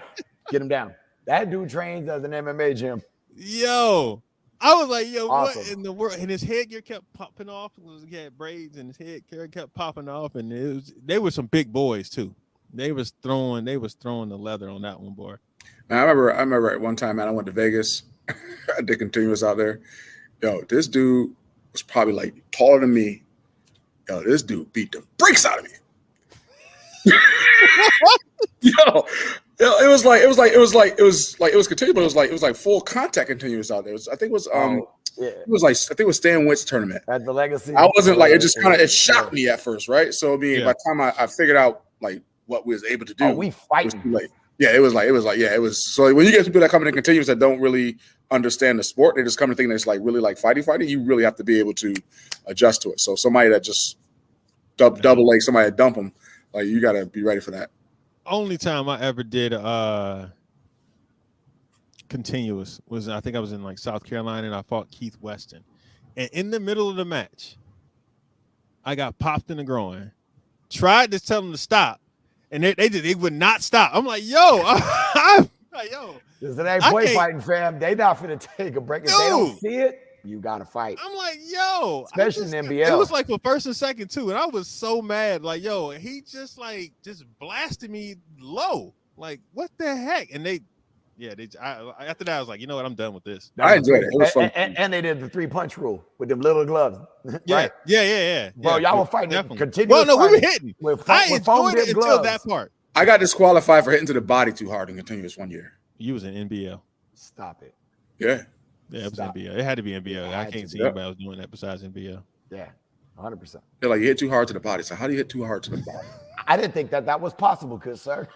get him down. That dude trains as an MMA gym. Yo. I was like, yo, awesome. What in the world? And his headgear kept popping off. He had braids and his headgear kept popping off. And they were some big boys too. They was throwing the leather on that one, boy. Man, I remember at one time, man, I went to Vegas. I did Continuous out there. Yo, this dude was probably like taller than me. Yo, this dude beat the brakes out of me. Yo, it was Continuous, but it was like full contact Continuous out there. I think it was Stan Witt's tournament at the Legacy. I wasn't like it shocked me at first, right? So I mean, by the time I figured out like what we was able to do, we fighting. Yeah, it was so when you get people that come in Continuous that don't really understand the sport, they just come to think that it's like really like fighting. You really have to be able to adjust to it. So somebody that just double leg somebody that dump them, like you got to be ready for that. Only time I ever did Continuous was I think I was in like South Carolina and I fought Keith Weston, and in the middle of the match, I got popped in the groin. Tried to tell them to stop. And they would not stop. I'm like, yo, I'm like, yo. This ain't play fighting, fam. They not finna take a break. If they don't see it, you gotta fight. I'm like, yo. Especially in NBL. It was like for first and second, too. And I was so mad. Like, yo, he just blasted me low. Like, what the heck? And after that, I was like, you know what? I'm done with this. I enjoyed it. It was fun. And they did the 3-punch rule with them little gloves. Right? Yeah. Bro, y'all were fighting. Definitely. Well, no, we were hitting. I enjoyed it until that part. I got disqualified for hitting to the body too hard in Continuous one year. You was in NBL. Stop it. Yeah. Yeah, it was NBL. It had to be NBL. I can't see anybody else doing that besides NBL. Yeah, 100%. They're like, you hit too hard to the body. So how do you hit too hard to the body? I didn't think that was possible, because, sir,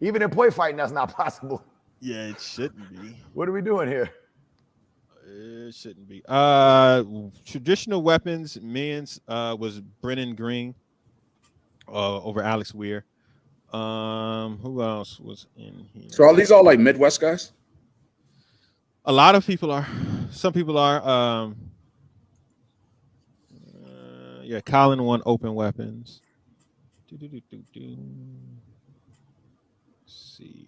even in play fighting, that's not possible. Yeah, it shouldn't be. What are we doing here? It shouldn't be. Traditional weapons, men's was Brennan Green over Alex Weir. Who else was in here? So are these all like Midwest guys? A lot of people are. Some people are. Colin won open weapons. Let's see.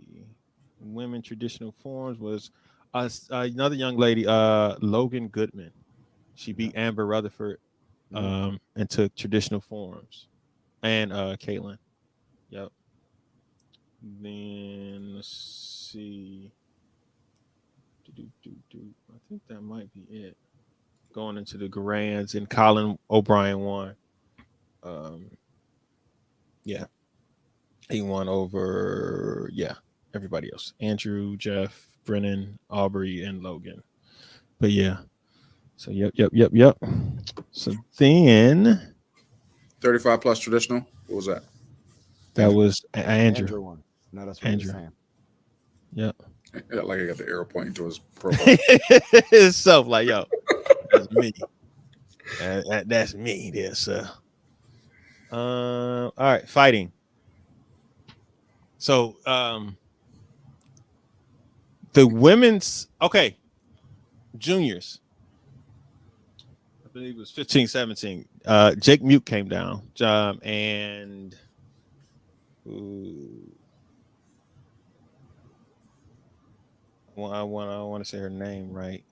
Women traditional forms was another young lady, Logan Goodman. She beat Amber Rutherford and took traditional forms. And Caitlin. Yep. Then let's see. I think that might be it. Going into the grands, and Colin O'Brien won. He won over everybody else. Andrew, Jeff, Brennan, Aubrey, and Logan. But yeah. So yep. So then 35 plus traditional. What was that? That was Andrew. One. No, that's what Andrew. Yep. Like I got the arrow pointing to his profile. It's self like, yo, that's me. That's me there, sir. All right, fighting. So the women's juniors. I believe it was 15, 17. Jake Mute came down. And I want to say her name right.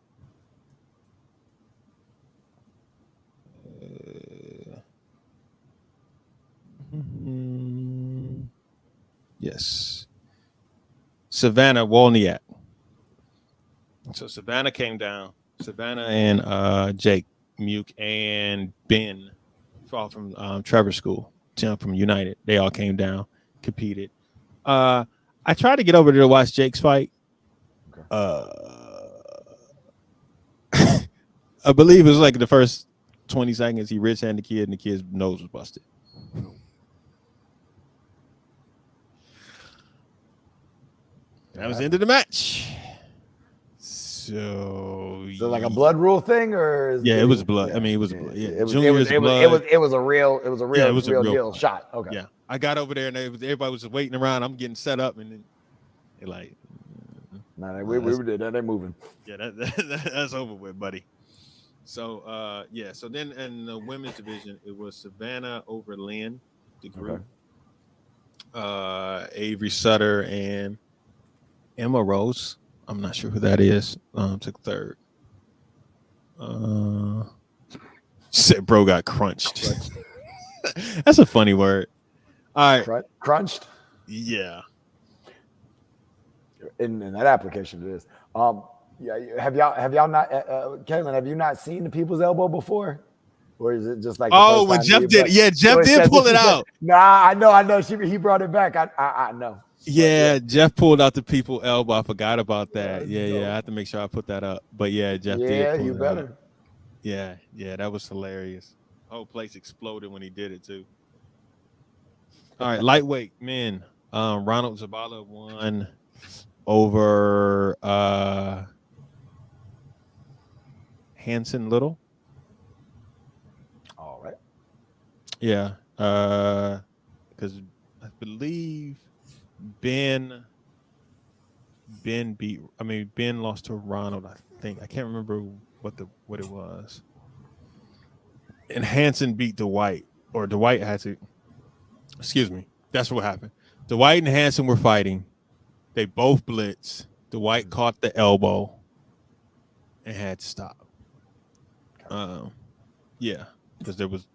Yes. Savannah Wolniak. So Savannah came down. Savannah and Jake Muke and Ben fought from Trevor School. from United. They all came down, competed. I tried to get over there to watch Jake's fight. I believe it was like the first 20 seconds. He rich handed the kid, and the kid's nose was busted. That was the end of the match. So like a blood rule thing, or it was blood. I mean, it was blood. Yeah, it was a real deal shot. Okay. Yeah, I got over there and everybody was just waiting around. I'm getting set up, and then they're like, we did that. They're moving. Yeah, that's over with, buddy. So so then in the women's division, it was Savannah over Lynn, the group. Okay. Avery Sutter and Emma Rose. I'm not sure who that is. Took third. Said bro got crunched. That's a funny word. All right. Crunched? Yeah. In that application it is. Have y'all not Caitlin, have you not seen the people's elbow before? Or is it just like when Jeff did it? Yeah, Jeff did pull it out. Nah, I know. He brought it back. I know. Yeah, Jeff pulled out the people elbow. I forgot about that. Yeah. I have to make sure I put that up. But yeah, Jeff did. Yeah, you better. Out. Yeah, that was hilarious. Whole place exploded when he did it too. All right, lightweight men. Ronald Zabala won over Hanson Little. All right. Yeah, because I believe Ben lost to Ronald. I think I can't remember what it was. And Hanson beat Dwight, or Dwight had to. Excuse me. That's what happened. Dwight and Hanson were fighting. They both blitzed. Dwight caught the elbow and had to stop. Because there was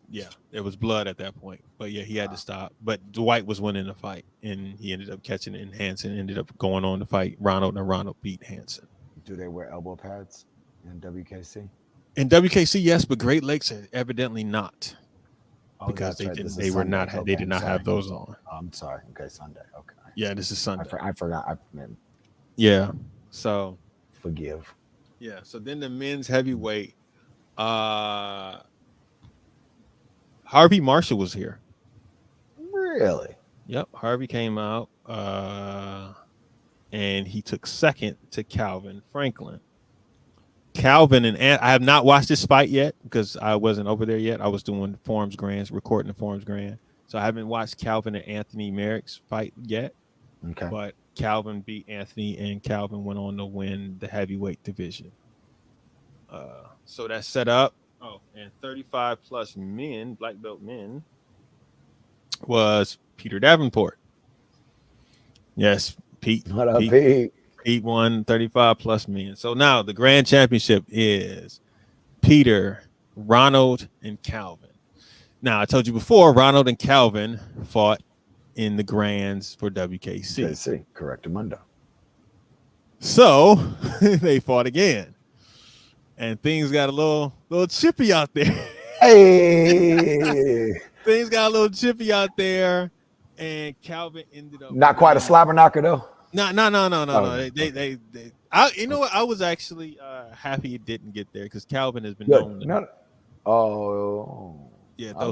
blood at that point. But yeah, he had to stop. But Dwight was winning the fight, and he ended up catching it, and Hanson ended up going on to fight Ronald, and Ronald beat Hanson. Do they wear elbow pads in WKC? In WKC, yes, but Great Lakes are evidently not. Because they did not have those on. I'm sorry. Okay, Sunday. Okay. Yeah, this is Sunday. I forgot. Yeah. So forgive. Yeah. So then the men's heavyweight, Harvey Marshall was here. Really? Yep. Harvey came out, and he took second to Calvin Franklin. Calvin and I have not watched this fight yet because I wasn't over there yet. I was doing Forums Grands, recording the Forums Grand. So I haven't watched Calvin and Anthony Merrick's fight yet. Okay. But Calvin beat Anthony, and Calvin went on to win the heavyweight division. So that's set up. Oh, and 35 plus men, black belt men, was Peter Davenport. Yes, Pete. What up, Pete? Pete won 35 plus men. So now the grand championship is Peter, Ronald, and Calvin. Now, I told you before, Ronald and Calvin fought in the grands for WKC. Correct, Mundo. So they fought again. And things got a little chippy out there. Hey. Things got a little chippy out there. And Calvin ended up not quite a slobber knocker though. No. They you know what? I was actually happy it didn't get there because Calvin has been known to throw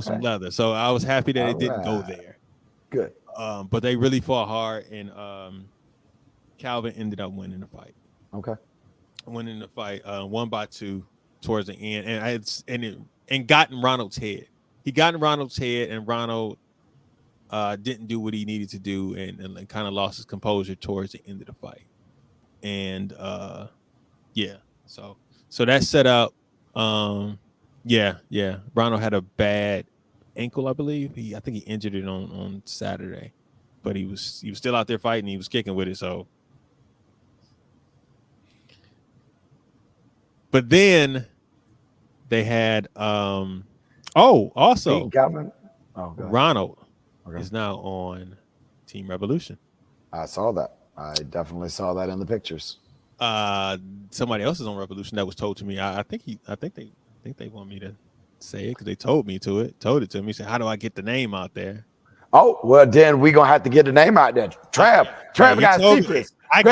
some leather. So I was happy that it didn't go there. Good. But they really fought hard, and Calvin ended up winning the fight. Okay. Winning the fight, 1-2 towards the end, and got in Ronald's head. He got in Ronald's head, and Ronald didn't do what he needed to do, and kind of lost his composure towards the end of the fight. And so that set up. Ronald had a bad ankle, I believe. I think he injured it on Saturday, but he was still out there fighting. He was kicking with it. So, but then they had also Calvin. Ronald is now on Team Revolution. I saw that. I definitely saw that in the pictures. Somebody else is on Revolution that was told to me. I think they want me to say it because they told it to me. Said, how do I get the name out there? Oh, well, then we gonna have to get the name out there. Trav got secrets. I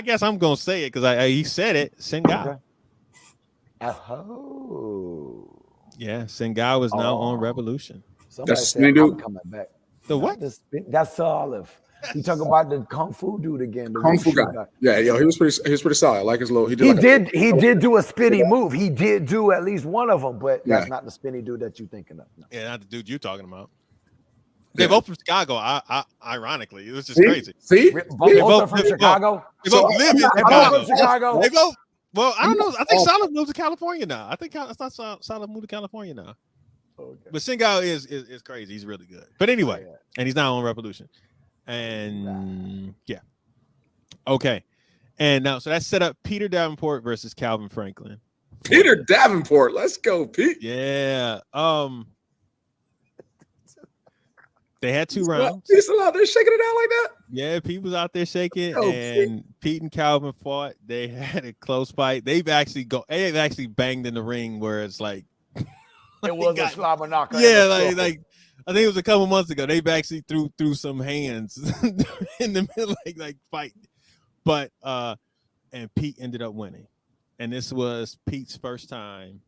guess I'm gonna say it because he said it. Sengai. Okay. Oh. Yeah, Sengai was now on Revolution. Somebody said I'm coming back. The what? That's Olive. You talk about the kung fu dude again. The kung fu guy. Yeah, yo, he was pretty solid. I like his little. He did do a spinny move. He did do at least one of them, but that's not the spinny dude that you're thinking of. No. Yeah, not the dude you're talking about. They both from Chicago. Ironically, it was just crazy. See, both from Chicago. They both live in Chicago. They both. Well, I don't know. I think Solid moved to California now. I thought Solid moved to California now. Okay. But Sengai is crazy. He's really good. But anyway, and he's now on Revolution. And yeah. Okay. And now, so that set up Peter Davenport versus Calvin Franklin. Peter Davenport. Let's go, Pete. Yeah. They had 2 rounds. He's still out there shaking it out like that? Yeah, Pete was out there shaking, and Pete and Calvin fought. They had a close fight. They've actually banged in the ring where it's like it was a slobber knocker. Yeah, like I think it was a couple months ago. They've actually threw some hands in the middle, like fight. But and Pete ended up winning, and this was Pete's first time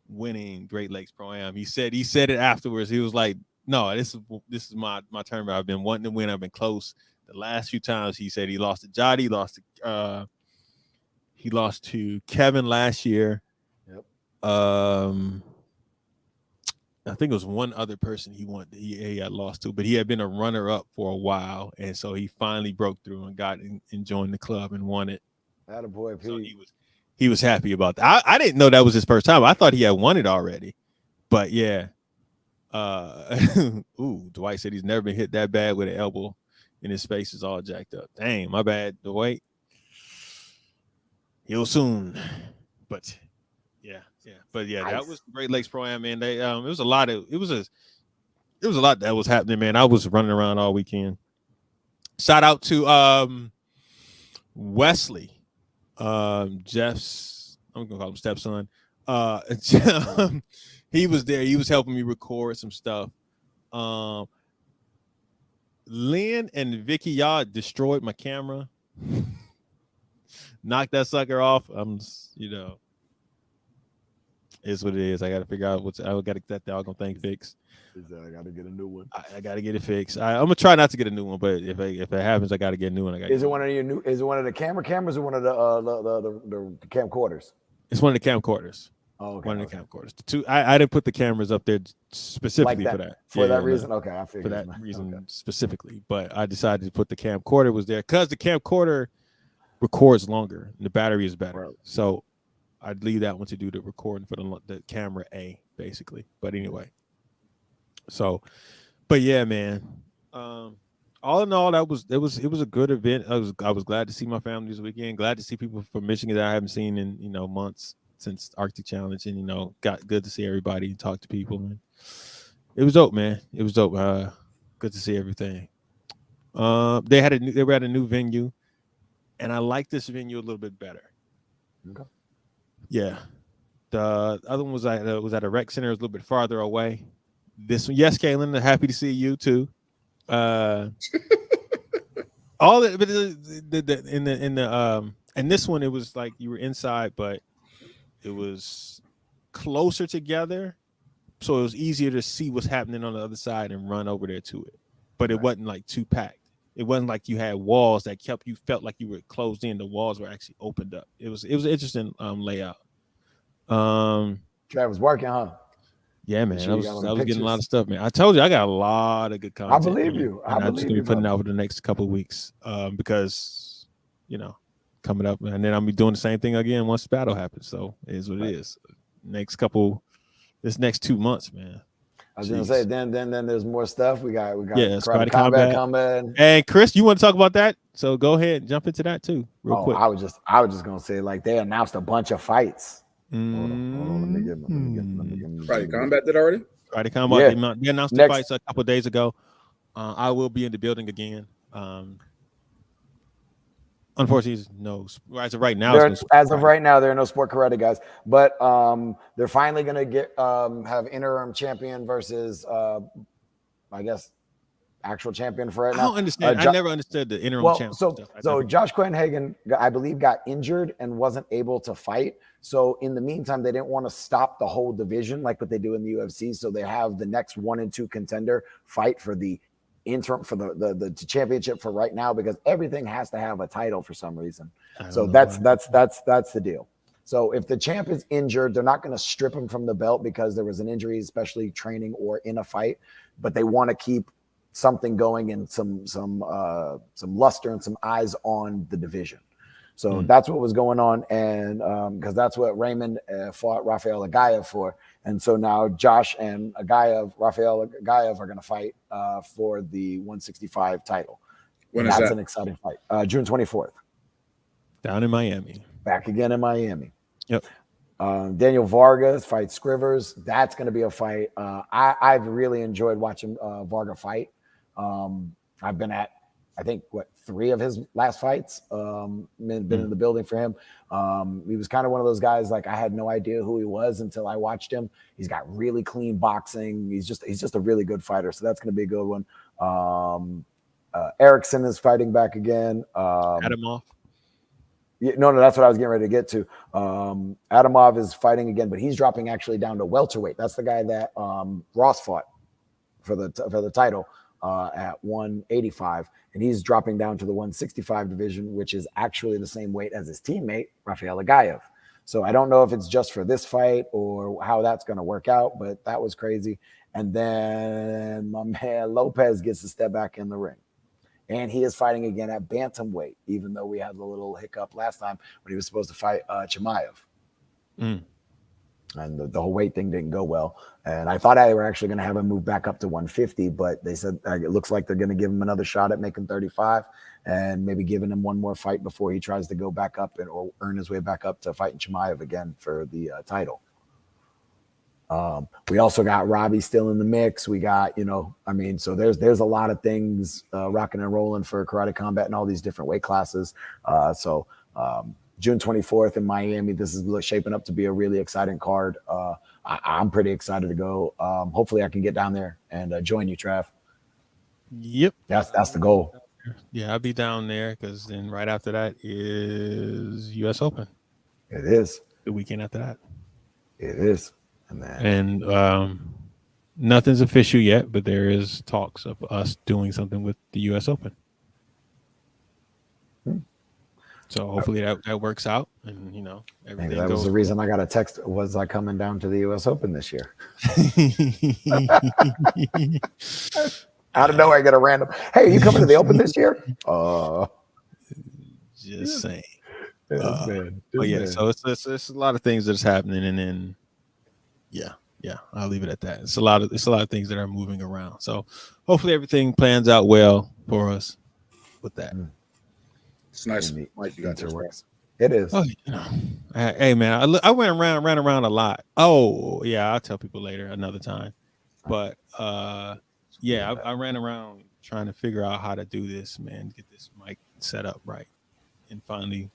winning Great Lakes Pro-Am. He said it afterwards. He was like, "No, this is my turn. I've been wanting to win. I've been close. The last few times," he said, he lost to Jotty, he lost to Kevin last year. Yep. I think it was one other person he had lost to, but he had been a runner-up for a while, and so he finally broke through and got and joined the club and won it. Attaboy, Pete. So he was happy about that. I didn't know that was his first time. I thought he had won it already, but yeah. Dwight said he's never been hit that bad with an elbow, and his face is all jacked up. Dang, my bad, Dwight. He'll soon, but. Yeah, that was Great Lakes Pro-Am, man. They it was a lot that was happening, man. I was running around all weekend. Shout out to Wesley, Jeff's, I'm gonna call him stepson. He was there. He was helping me record some stuff. Lynn and Vicky, y'all destroyed my camera. Knocked that sucker off. Is what it is. I got to figure out I got to get that doggone thing fixed. I got to get a new one. I got to get it fixed. I'm gonna try not to get a new one, but if it happens, I got to get a new one. Is it one of the cameras or one of the camcorders? It's one of the camcorders. Oh, okay. One of the camcorders. The two. I didn't put the cameras up there specifically for that. For that reason, okay. I figured for that reason specifically, but I decided to put the camcorder was there because the camcorder records longer and the battery is better. Right. So I'd leave that one to do the recording for the camera A, basically. But anyway, but yeah, man. All in all, it was a good event. I was glad to see my family this weekend. Glad to see people from Michigan that I haven't seen in months since Arctic Challenge, and got good to see everybody and talk to people. And it was dope, man. It was dope. Good to see everything. They were at a new venue, and I like this venue a little bit better. Okay. Yeah, the other one was at a rec center. It was a little bit farther away. This one, yes, Kaylin, happy to see you too. All the, but in this one, it was like you were inside, but it was closer together, so it was easier to see what's happening on the other side and run over there to it. But it wasn't like too packed. It wasn't like you had walls that you felt like you were closed in. The walls were actually opened up. It was an interesting layout. Travis working, huh? Yeah, man. I was getting a lot of stuff, man. I told you I got a lot of good content. I believe you. I'm just gonna be putting it out for the next couple of weeks. Because coming up, and then I'll be doing the same thing again once the battle happens. So it is what it is. This next 2 months, man. I was gonna say, then there's more stuff. We got Karate Combat coming. And Chris, you want to talk about that? So go ahead and jump into that too, real quick. I was just gonna say, like, they announced a bunch of fights. Hold on, let me get Karate Combat did already? Karate Combat. They announced the fights a couple of days ago. I will be in the building again. Unfortunately, no. As of right now, as of right now, there are no Sport Karate guys. But they're finally going to get have interim champion versus, I guess, actual champion for right now. I don't understand. I never understood the interim champion stuff. So Josh Quenhagen, I believe, got injured and wasn't able to fight. So in the meantime, they didn't want to stop the whole division like what they do in the UFC. So they have the next 1 and 2 contender fight for the interim for the championship for right now, because everything has to have a title for some reason. So that's the deal. So if the champ is injured, they're not going to strip him from the belt because there was an injury, especially training or in a fight. But they want to keep something going and some luster and some eyes on the division. So that's what was going on, and because that's what Raymond fought Rafael Agaev for. And so now Josh and Rafael Agaev are going to fight for the 165 title. That's an exciting fight. June 24th. Down in Miami. Back again in Miami. Yep. Daniel Vargas fights Scrivers. That's going to be a fight. I've really enjoyed watching Varga fight. I've been at, I think, 3 of his last fights. Been in the building for him. He was kind of one of those guys, like, I had no idea who he was until I watched him. He's got really clean boxing. He's just a really good fighter. So that's going to be a good one. Erickson is fighting back again. Adamov. No, that's what I was getting ready to get to. Adamov is fighting again, but he's dropping actually down to welterweight. That's the guy that Ross fought for the title at 185, and he's dropping down to the 165 division, which is actually the same weight as his teammate Rafael Agaev. So I don't know if it's just for this fight or how that's going to work out, but that was crazy. And then my man Lopez gets to step back in the ring. And he is fighting again at bantamweight, even though we had a little hiccup last time when he was supposed to fight Chimaev. And the whole weight thing didn't go well. And I thought they were actually going to have him move back up to 150, but they said it looks like they're going to give him another shot at making 35 and maybe giving him one more fight before he tries to go back up or earn his way back up to fighting Chimaev again for the title. We also got Robbie still in the mix. We got, so there's a lot of things rocking and rolling for Karate Combat and all these different weight classes. June 24th in Miami, this is shaping up to be a really exciting card. I'm pretty excited to go. Hopefully I can get down there and join you, Trav. Yep. That's the goal. Yeah, I'll be down there because then right after that is US Open. It is. The weekend after that. It is. And nothing's official yet, but there is talks of us doing something with the US Open. So hopefully that works out, and everything. Maybe that was the reason I got a text. Was I coming down to the US Open this year? Out of nowhere, I get a random. Hey, are you coming to the Open this year? Just saying. Man. But yeah, so it's a lot of things that's happening, and then yeah, I'll leave it at that. It's a lot of things that are moving around. So hopefully everything plans out well for us with that. It's nice, Mike. You got your works. It is. Oh, hey man, I went ran around a lot. Oh yeah, I'll tell people later another time. But I ran around trying to figure out how to do this, man. Get this mic set up right, and finally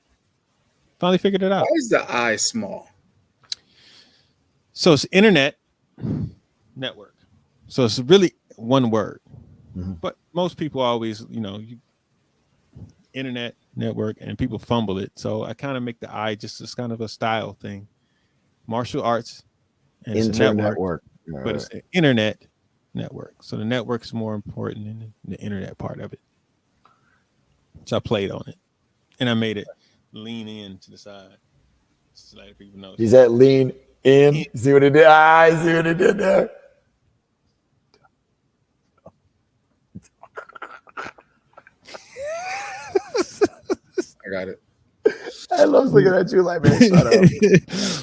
figured it out. Why is the eye small? So it's internet network. So it's really one word, but most people always, internet network, and people fumble it. So I kind of make the I just as kind of a style thing. Martial arts and it's a network, but it's an internet network. So the network is more important than the internet part of it. So I played on it, and I made it lean in to the side. Just to let people know. He said lean in. See what it did? I see what it did there. I got it. I love looking at you like, man, shut up.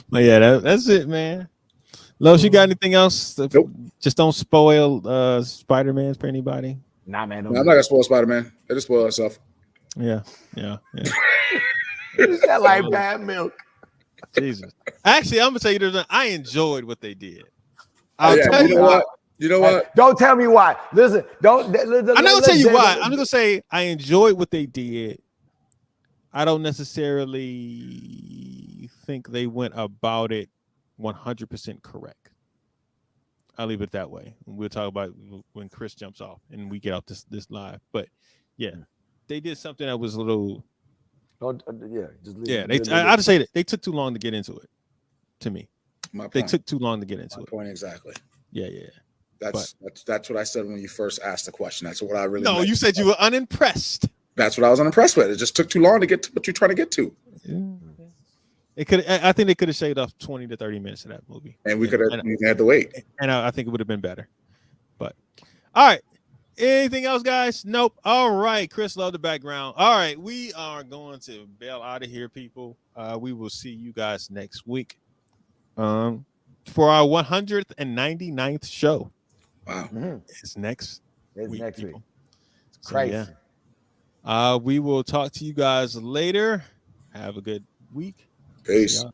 But yeah, that's it, man. Los, you got anything else? Nope. Just don't spoil Spider-Man for anybody. Nah, man. I'm not gonna spoil Spider-Man. They just spoil herself. Yeah. Is that like bad milk? Jesus. Actually, I'm gonna tell you this. I enjoyed what they did. You know what? Don't tell me why. Listen, don't. I'm not gonna tell you why. I'm just gonna say I enjoyed what they did. I don't necessarily think they went about it 100% correct. I'll leave it that way. We'll talk about when Chris jumps off and we get out this live. But yeah, they did something that was a little. Just leave Yeah, it. I'd just say that they took too long to get into it. To me, they took too long to get into it. Point exactly. Yeah. That's what I said when you first asked the question. That's what I really. No, meant. You said you were unimpressed. That's what I was unimpressed with. It just took too long to get to what you're trying to get to. Yeah. I think they could have shaved off 20 to 30 minutes of that movie, and we had to wait. And I think it would have been better. But all right. Anything else, guys? Nope. All right. Chris loved the background. All right. We are going to bail out of here, people. We will see you guys next week for our 199th show. Wow. It's next week. Next week. It's crazy. Yeah. We will talk to you guys later. Have a good week. Peace.